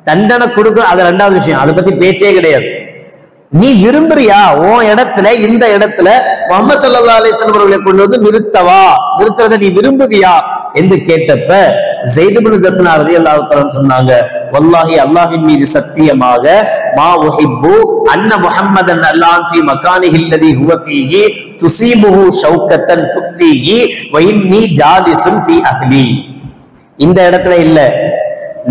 தண்டனை கொடுக்க அது ரெண்டாவது விஷயம், அதை பத்தி பேச்சே கிடையாது. நீ விரும்புறியா உன் இடத்துல இந்த இடத்துல முஹம்மது ஸல்லல்லாஹு அலைஹி வஸல்லம் அவர்களை கொண்டு வந்து நிறுத்துறதை நீ விரும்புகியா என்று கேட்டப்ப ஸைத் இப்னு தஸ்னா ரலியல்லாஹு தஆலா சொன்னாங்க, வல்லாஹி அல்லாஹ்வின் மீது சத்தியமாக மா உஹிப்பு அன்ன முஹம்மதன் அல்லாஹ் ஃபீ மகானிஹி அல்லதி ஹுவ ஃபீஹி துஸீபுஹு ஷௌகத்தன் துக்திஹி வ இன்னி ஜாலிசுன் ஃபீ அஹ்லி. இந்த இடத்துல இல்ல,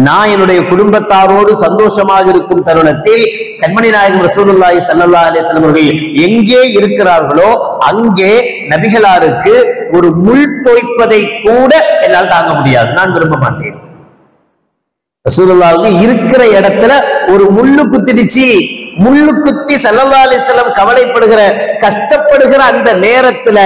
நான் என்னுடைய குடும்பத்தாரோடு சந்தோஷமாக இருக்கும் தருணத்தில் கண்மணி நாயகம் ரசூலுல்லாஹி ஸல்லல்லாஹு அலைஹி வஸல்லம் அவர்கள் எங்கே இருக்கிறார்களோ அங்கே நபிகளாருக்கு ஒரு முள் தோய்ப்பதை கூட என்னால் தாங்க முடியாது, நான் விரும்ப மாட்டேன். ரசூலுல்லாஹ்வுக்கு இருக்கிற இடத்துல ஒரு முள்ளு குத்திடுச்சு, முள்ளு குத்தி ஸல்லல்லாஹு அலைஹி வஸல்லம் கவலைப்படுகிற கஷ்டப்படுகிற அந்த நேரத்துல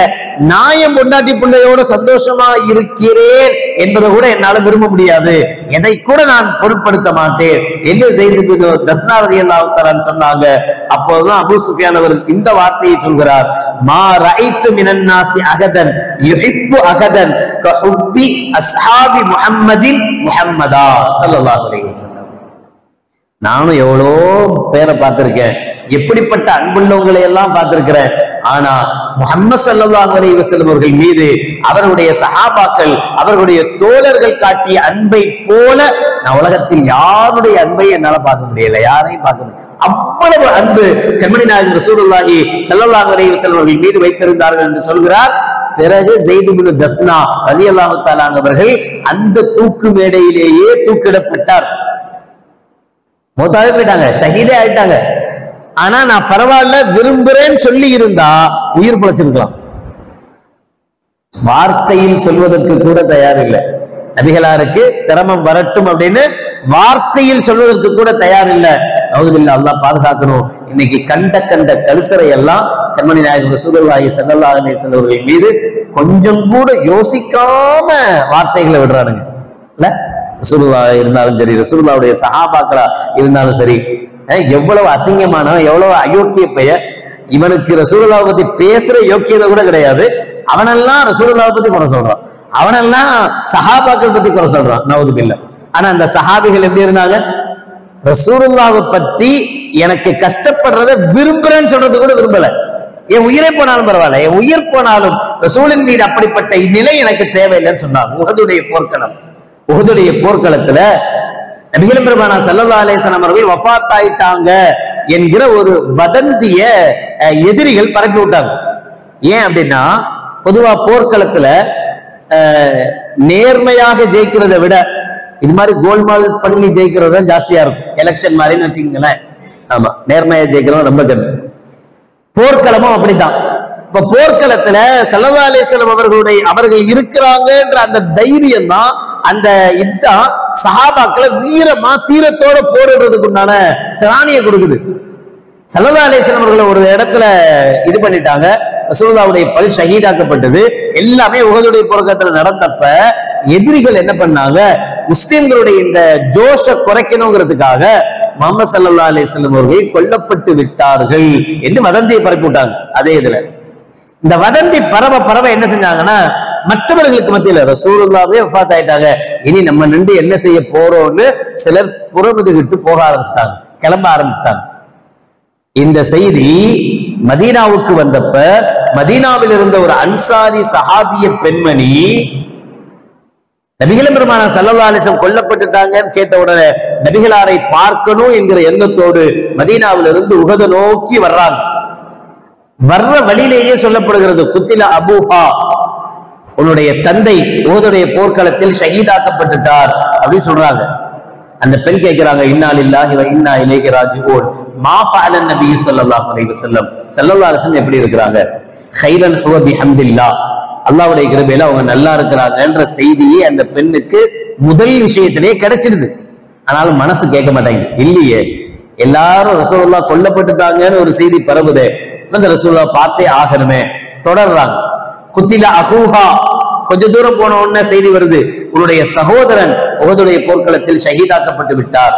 நாயம் பொண்டாட்டி பிள்ளையோட சந்தோஷமா இருக்கிறேன் என்பதை கூட என்னால விரும்ப முடியாது, எதை கூட நான் பொருட்படுத்த மாட்டேன் என்று செய்து தஸ்னா ரலியல்லாஹு தஆலா சொன்னாங்க. அப்போதுதான் அபூ சுஃபியான் அவர்கள் இந்த வார்த்தையை சொல்கிறார், மா ரஐத்து மினன் நாஸி அகதன் யுஹிப்பு அகதன் கஹுப்பி அஸ்ஹாபி முஹம்மதின் முஹம்மதா ஸல்லல்லாஹு அலைஹி வஸல்லம். நானும் எவ்வளோ பேரை பார்த்திருக்கேன், எப்படிப்பட்ட அன்புள்ளவங்களை எல்லாம் பார்த்திருக்கிறேன். ஆனா முஹம்மது ஸல்லல்லாஹு அலைஹி வஸல்லம் அவர்கள் மீது அவர்களுடைய சஹாபாக்கள் அவர்களுடைய தோழர்கள் காட்டிய அன்பை போல நான் உலகத்தில் யாருடைய அன்பை என்னால பார்க்க முடியல, யாரையும் பார்க்க முடியல. அவ்வளவு அன்பு கண்மணி நாயகம் ரசூலுல்லாஹி ஸல்லல்லாஹு அலைஹி வஸல்லம் அவர்கள் மீது வைத்திருந்தார்கள் என்று சொல்கிறார். பிறகு ஸைத் இப்னு தஸ்னா ரலியல்லாஹு தஆலா அவர்கள் அந்த தூக்கு மேடையிலேயே தூக்கிடப்பட்டார். மௌத்தாவே போயிட்டாங்க, ஷஹீதே ஆயிட்டாங்க. ஆனா நான் பரவாயில்ல விரும்புறேன்னு சொல்லி இருந்தா உயிர் பிழைச்சிருக்கலாம். வார்த்தையில் சொல்வதற்கு கூட தயார் இல்லை. நபிகளாருக்கு சிரமம் வரட்டும் அப்படின்னு வார்த்தையில் சொல்வதற்கு கூட தயார் இல்லை. நவுதுபில்லாஹ், அல்லாஹ் பாதுகாக்கணும். இன்னைக்கு கண்ட கல்சரை எல்லாம் கண்மணி நாயகம் ரசூலுல்லாஹி ஸல்லல்லாஹு அலைஹி வஸல்லம் அவர்கள் மீது கொஞ்சம் கூட யோசிக்காம வார்த்தைகளை விடுறானுங்க. இல்ல, ரசூலுல்லா இருந்தாலும் சரி, ரசூலுல்லாவுடைய சஹாபாக்களா இருந்தாலும் சரி, எவ்வளவு அசிங்கமானவன், எவ்வளவு அயோக்கிய பெயர். இவனுக்கு ரசூலுல்லாவை பத்தி பேசுற யோக்கியதை கூட கிடையாது. அவனெல்லாம் ரசூலுல்லாவை பத்தி குறை சொல்றான், அவனெல்லாம் சஹாபாக்கள் பத்தி குறை சொல்றான். நவுதுபில்லாஹ். ஆனா அந்த சஹாபிகள் எப்படி இருந்தாங்க? ரசூலுல்லாவை பத்தி எனக்கு கஷ்டப்படுறத விரும்புறேன்னு சொல்றது கூட விரும்பல. என் உயிரை போனாலும் பரவாயில்ல, என் உயிர் போனாலும் ரசூலின் மீது அப்படிப்பட்ட நிலை எனக்கு தேவையில்லைன்னு சொன்னாங்க. உஹதுடைய போர்க்களம், உஹதுடைய போர்க்களத்துல நபிகள் பெருமானார் ஸல்லல்லாஹு அலைஹி வஸல்லம் அவர்கள் வஃபாத் ஆயிட்டாங்க என்கிற ஒரு வதந்திய எதிரிகள் பரப்பி விட்டாங்க. ஏன் அப்படின்னா, பொதுவா போர்க்களத்துல நேர்மையாக ஜெயிக்கிறதை விட இது மாதிரி கோல்மால் பண்ணி ஜெயிக்கிறது தான் ஜாஸ்தியா இருக்கும். எலெக்ஷன் மாதிரின்னு வச்சுக்கோங்களேன். ஆமா, நேர்மையா ஜெயிக்கிறோம் ரொம்ப கம்மி. போர்க்களமும் அப்படித்தான். இப்ப போர்க்களத்துல ஸல்லல்லாஹு அலைஹி வஸல்லம் அவர்கள் இருக்கிறாங்கன்ற அந்த தைரியம் தான், அந்த இதான் சஹாபாக்களை வீரமா தீரத்தோட போரிடுறதுக்கு உண்டான திராணியை கொடுக்குது. ஸல்லல்லாஹு அலைஹி வஸல்லம் அவர்களை ஒரு இடத்துல இது பண்ணிட்டாங்க, ரசூலுல்லாஹ்வுடைய பல் ஷஹீதாக்கப்பட்டது. எல்லாமே உஹதுடைய போர்க்களத்துல நடந்தப்ப எதிரிகள் என்ன பண்ணாங்க, முஸ்லிம்களுடைய இந்த ஜோஷ குறைக்கணுங்கிறதுக்காக முஹம்மது ஸல்லல்லாஹு அலைஹி வஸல்லம் அவர்கள் கொல்லப்பட்டு விட்டார்கள் என்று வதந்தியை பரப்பி விட்டாங்க. அதே இதுல இந்த வதந்தி பரவ என்ன செஞ்சாங்கன்னா, மற்றவர்களுக்கு மத்தியில ரசூலுல்லாஹ்வே வஃபாத் ஆயிட்டாங்க, இனி நம்ம நின்று என்ன செய்ய போறோம்னு சிலர் புறமுதுகிட்டு போக ஆரம்பிச்சிட்டாங்க, கிளம்ப ஆரம்பிச்சிட்டாங்க. இந்த செய்தி மதீனாவுக்கு வந்தப்ப மதீனாவில் இருந்த ஒரு அன்சாரி சஹாபிய பெண்மணி நபிகள் பெருமானார் ஸல்லல்லாஹு அலைஹி வஸல்லம் கொல்லப்பட்டுட்டாங்கன்னு கேட்ட உடனே நபிகளாரை பார்க்கணும் என்கிற எண்ணத்தோடு மதீனாவிலிருந்து உஹத நோக்கி வர்றாங்க. வர்ற வழியிலேயே சொல்லப்படுகிறது, குத்தில அபூஹா, உன்னுடைய தந்தை உஹதுடைய போர்க்களத்தில் ஷஹீதாக்கப்பட்டுட்டார் அப்படின்னு சொல்றாங்க. அந்த பெண் கேட்கிறாங்க, இன்னா லில்லாஹி வ இன்னா இலைஹி ராஜிஊன், மா ஃபஅலன் நபி ஸல்லல்லாஹு அலைஹி வஸல்லம், ஸல்லல்லாஹு அலைஹி வஸல்லம் எப்படி இருக்கிறாங்க? கைரன் ஹுவ பிஹம்தில்லாஹ், அல்லாஹ்வுடைய கிருபையில அவங்க நல்லா இருக்கிறாங்கன்ற செய்தியே அந்த பெண்ணுக்கு முதல் விஷயத்திலேயே கிடைச்சிடுது. ஆனாலும் மனசு கேட்க மாட்டாங்க. இல்லையே, எல்லாரும் ரசூலுல்லாஹ் கொல்லப்பட்டுட்டாங்கன்னு ஒரு செய்தி பரவுதே, இந்த ரசூலுல்லாஹ் பார்த்தே ஆகணுமே. தொடர்றாங்க. குத்தில அஹூஹா, கொஞ்ச தூரம் போன உடனே செய்தி வருது, உன்னுடைய சகோதரன் உஹதுடைய போர்க்களத்தில் ஷஹீதாக்கப்பட்டு விட்டார்.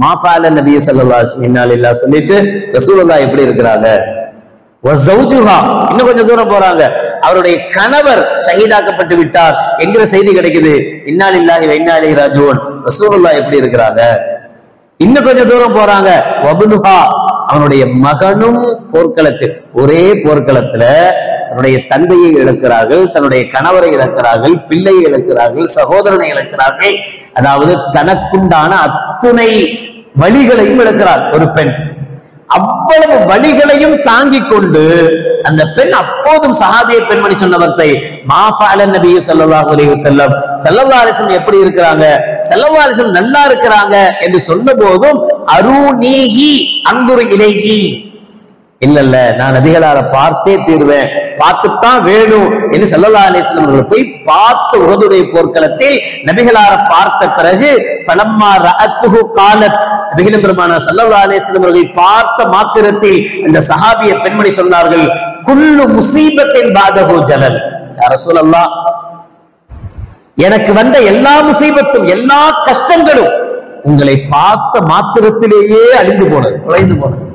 மா ஃபஅல நபி ஸல்லல்லாஹு அலைஹி வஸல்லம், இன்னா லில்லாஹ் சொல்லிட்டு ரசூலுல்லாஹ் எப்படி இருக்கிறாங்க? வஸௌஜுஹா, இன்னும் கொஞ்சம் தூரம் போறாங்க, அவருடைய கணவர் ஷஹீதாக்கப்பட்டு விட்டார் என்கிற செய்தி கிடைக்குது. இன்னா லில்லாஹி வ இன்னா இலைஹி ராஜிஊன், ரசூலுல்லாஹ் எப்படி இருக்கிறாங்க? இன்னும் கொஞ்சம் தூரம் போறாங்க, வப்னுஹா, அவனுடைய மகனும் போர்க்களத்தில், ஒரே போர்க்களத்துல தன்னுடைய தந்தையை இழக்கிறார்கள், தன்னுடைய கணவரை இழக்கிறார்கள், பிள்ளையை இழக்கிறார்கள், சகோதரனை இழக்கிறார்கள். அதாவது தனக்குண்டான அத்துணை வழிகளையும் இழக்கிறார் ஒரு பெண். அவ்வளவு வழிகளையும் தாங்கிக் கொண்டு அந்த பெண் அப்போதும் சஹாபிய பெண்மணி சொன்ன வார்த்தை, மா ஃபஅலன் நபி ஸல்லல்லாஹு அலைஹி வஸல்லம், ஸல்லல்லாஹு அலைஹி வஸல்லம் எப்படி இருக்கிறாங்க? ஸல்லல்லாஹு அலைஹி வஸல்லம் நல்லா இருக்கிறாங்க என்று சொன்ன போதும் அரூனீஹி அன்துர் இலைஹி, இல்ல நான் நபிகளார பார்த்தே தீர்வேன், பார்த்துத்தான் வேணும் என்று ஸல்லல்லாஹு அலைஹி வஸல்லம் அவர்கள் போய் பார்த்த உஹதுடைய போர்க்களத்தில் நபிகளார பார்த்த பிறகு ஃபலம்மா ரஅத்துஹு காலத், நபிகள் பெருமானார் ஸல்லல்லாஹு அலைஹி வஸல்லம் அவர்கள் பார்த்த மாத்திரத்தில் இந்த சஹாபிய பெண்மணி சொன்னார்கள், குல்லு முஸீபத்தின் பாதஹு ஜலல். யா ரசூலல்லாஹ், எனக்கு வந்த எல்லா முசீபத்தும் எல்லா கஷ்டங்களும் உங்களை பார்த்த மாத்திரத்திலேயே அழிந்து போனது, தொலைந்து போனது.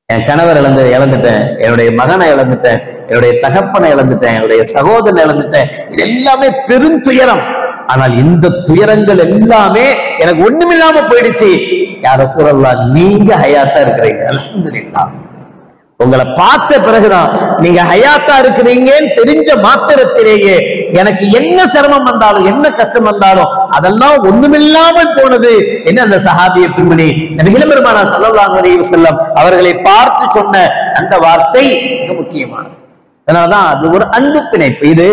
என் கணவர் இழந்துட்டேன், என்னுடைய மகனை இழந்துட்டேன், என்னுடைய தகப்பனை இழந்துட்டேன், என்னுடைய சகோதரனை இழந்துட்டேன், இது எல்லாமே பெரும் துயரம். ஆனால் இந்த துயரங்கள் எல்லாமே எனக்கு ஒண்ணுமில்லாம போயிடுச்சு. யா ரசூலல்லாஹ், நீங்க ஹயாத்தா இருக்கிறீங்க, அல்ஹம்துலில்லாஹ். உங்களை பார்த்த பிறகுதான் நீங்க ஹயாத்தா இருக்கிறீங்கன்னு தெரிஞ்ச மாத்திரத்திலேயே எனக்கு என்ன சிரமம் வந்தாலும் என்ன கஷ்டம் வந்தாலும் அதெல்லாம் ஒண்ணுமில்லாமல் போனது என்ன அந்த சஹாபிய பெண்மணி நபிகள் பெருமானார் ஸல்லல்லாஹு அலைஹி வஸல்லம் அவர்களை பார்த்து சொன்ன அந்த வார்த்தை மிக முக்கியமானது. அதனாலதான் அது ஒரு அன்பு பிணைப்பு. இது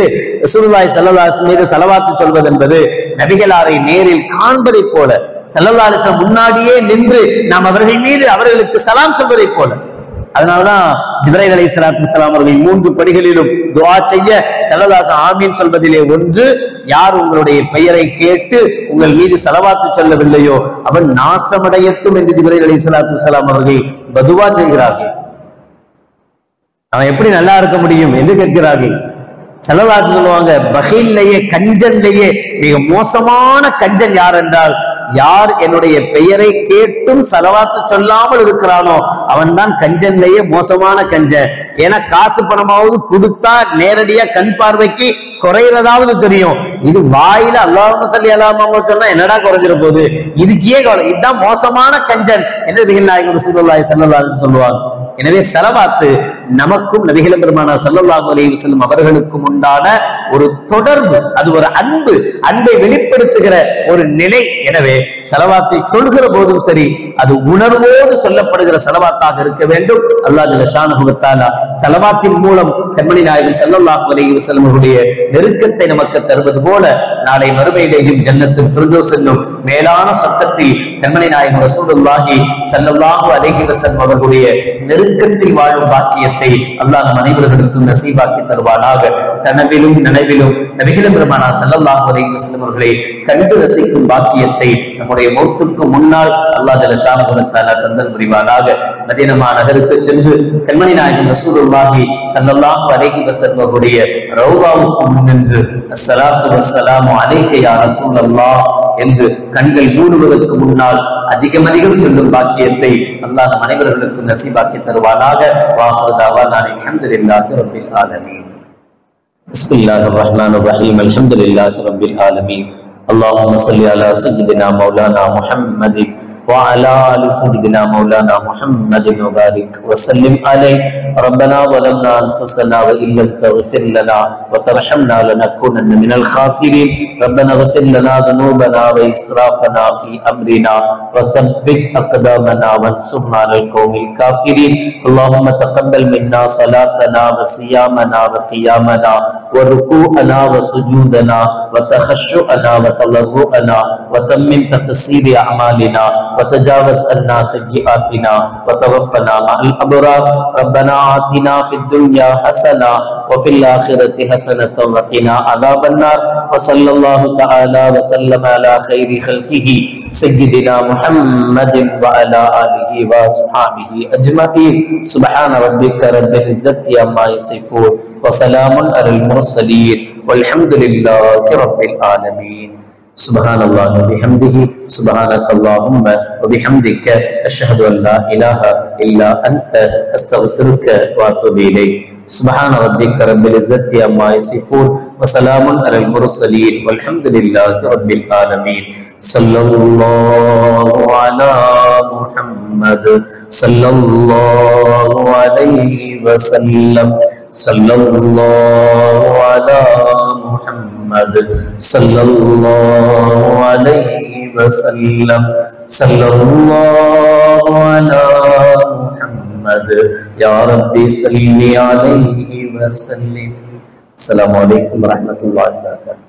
ரசூலுல்லாஹி ஸல்லல்லாஹு அலைஹி வஸல்லம் மீது ஸலவாத்து சொல்வது என்பது நபிகளாரை நேரில் காண்பதை போல, ஸல்லல்லாஹு அலைஹி வஸல்லம் முன்னாடியே நின்று நாம் அவர்கள் மீது அவர்களுக்கு சலாம் சொல்வதை போல. அதனாலதான் ஜிப்ரைல் அலைஹிஸ்ஸலாத்து வஸ்ஸலாம் அவர்கள் 3 படிகளிலும் துஆ செய்ய ஸல்லல்லாஹு அலைஹி வஸல்லம் ஆமீன் சொல்வதிலே ஒன்று, யார் உங்களுடைய பெயரை கேட்டு உங்கள் மீது ஸலவாத்து சொல்லவில்லையோ அவன் நாசமடையட்டும் என்று ஜிப்ரைல் அலைஹிஸ்ஸலாத்து வஸ்ஸலாம் அவர்கள் பதுவா செய்கிறார்கள். அவன் எப்படி நல்லா இருக்க முடியும் என்று கேட்கிறார்கள். ஸல்லல்லாஹு அலைஹி வஸல்லம் சொல்லுவாங்க, பகீல்லையே கஞ்சன்லையே மிக மோசமான கஞ்சன் யார் என்றால், யார் என்னுடைய பெயரை கேட்டும் ஸலவாத்து சொல்லாமல் இருக்கிறானோ அவன் தான் கஞ்சன்லையே மோசமான கஞ்சன். ஏன்னா காசு பணமாவது கொடுத்தா நேரடியா கண் பார்வைக்கு குறையிறதாவது தெரியும். இது வாயில அல்லாஹும்ம ஸல்லி அலா முஹம்மத் சொன்னா என்னடா குறைஞ்சிட போகுது, இதுக்கே கவலை, இதுதான் மோசமான கஞ்சன் என்று நபிகள் நாயகம் ரசூலுல்லாஹி ஸல்லல்லாஹு அலைஹி வஸல்லம் சொல்லுவாங்க. எனவே ஸலவாத்து நமக்கும் நபிகள் பெருமானார் ஸல்லல்லாஹு அலைஹி வஸல்லம் அவர்களுக்கும் உண்டான ஒரு தொடர்பு, அது ஒரு அன்பு, அன்பை வெளிப்படுத்துகிற ஒரு நிலை. எனவே ஸலவாத்தை சொல்கிற போதும் சரி, அது உணர்வோடு சொல்லப்படுகிற ஸலவாத்தாக இருக்க வேண்டும். அல்லாஹ் ஜல்ல ஷானஹு வ தஆலா ஸலவாத்தின் மூலம் கண்மணி நாயகம் ஸல்லல்லாஹு அலைஹி வஸல்லம் அவருடைய நெருக்கத்தை நமக்கு தருவது போல, நாளை மறுமையிலேயும் ஜன்னத்துல் ஃபிர்தௌஸ் என்னும் மேலான சொர்க்கத்தில் கண்மணி நாயகம் ரசூலுல்லாஹி ஸல்லல்லாஹு அலைஹி வஸல்லம் அவர்களுடைய நெருக்கத்தில் வாழும் பாக்கியத்தை அல்லாஹ் நம் அனைவர்களுக்கும் நசீபாக்கி தருவானாக. கனவிலும் நனவிலும் நபிகள் பெருமானார் ஸல்லல்லாஹு அலைஹி வஸல்லம் அவர்களை கண்டு ரசிக்கும் பாக்கியத்தை நம்முடைய மௌத்துக்கு முன்னால் அல்லாஹ் ஜல்ல ஷானஹு வ தஆலா தந்தல் புரிவானாக. மதீனா நகருக்கு சென்று கண்மணி நாயகம் ரசூலுல்லாஹி ஸல்லல்லாஹு அலைஹி வஸல்லம் அவருடைய ரௌதாவுக்கு முன்னின்று அஸ்ஸலாத்து வஸ்ஸலாமு அலைக யா ரசூலல்லாஹ் என்று கண்கள் மூடுவதற்கு முன்னால் அதிகம் சொல்லும் பாக்கியத்தை அல்லாஹ் நம் அனைவர்களுக்கும் நசீபாக்கி தருவானாக. வாஹிரு தஅவானா அல்ஹம்துலில்லாஹி ரப்பில் ஆலமீன். பிஸ்மில்லாஹிர் ரஹ்மானிர் ரஹீம். அல்ஹம்துலில்லாஹி ரப்பில் ஆலமீன். اللهم صل على سيدنا مولانا محمد وعلى آل سيدنا مولانا محمد وبارك وسلم عليه. ربنا ظلمنا أنفسنا وإن لم تغفر لنا وترحمنا لنكونن من الخاسرين. ربنا اغفر لنا ذنوبنا وإسرافنا في أمرنا وثبت أقدامنا وانصرنا على القوم الكافرين. اللهم تقبل منا صلاتنا وصيامنا وقيامنا وركوعنا وسجودنا وتخشعنا وتضرعنا وتمم تقصير أعمالنا وتجاوز عنا سيئاتنا وتوفنا مع الأبرار. ربنا آتنا في الدنيا حسنة وفي الآخرة حسنة وقنا عذاب النار. وصلى الله تعالى وسلم على خير خلقه سيدنا محمد وعلى آله وأصحابه أجمعين. سبحان ربك رب العزة عما يصفون وسلام على المرسلين والحمد لله رب العالمين. سبحان الله وبحمده سبحانك اللهم وبحمدك أشهد أن لا إله إلا أنت أستغفرك وأتوب إليك. سبحان ربك رب العزة عما يصفون وسلام على المرسلين والحمد لله رب العالمين. صلى الله على محمد صلى الله عليه وسلم. صلى الله على محمد صلى الله عليه وسلم. صلى الله على محمد يا ربي صل عليه وسلم. السلام عليكم ورحمة الله وبركاته.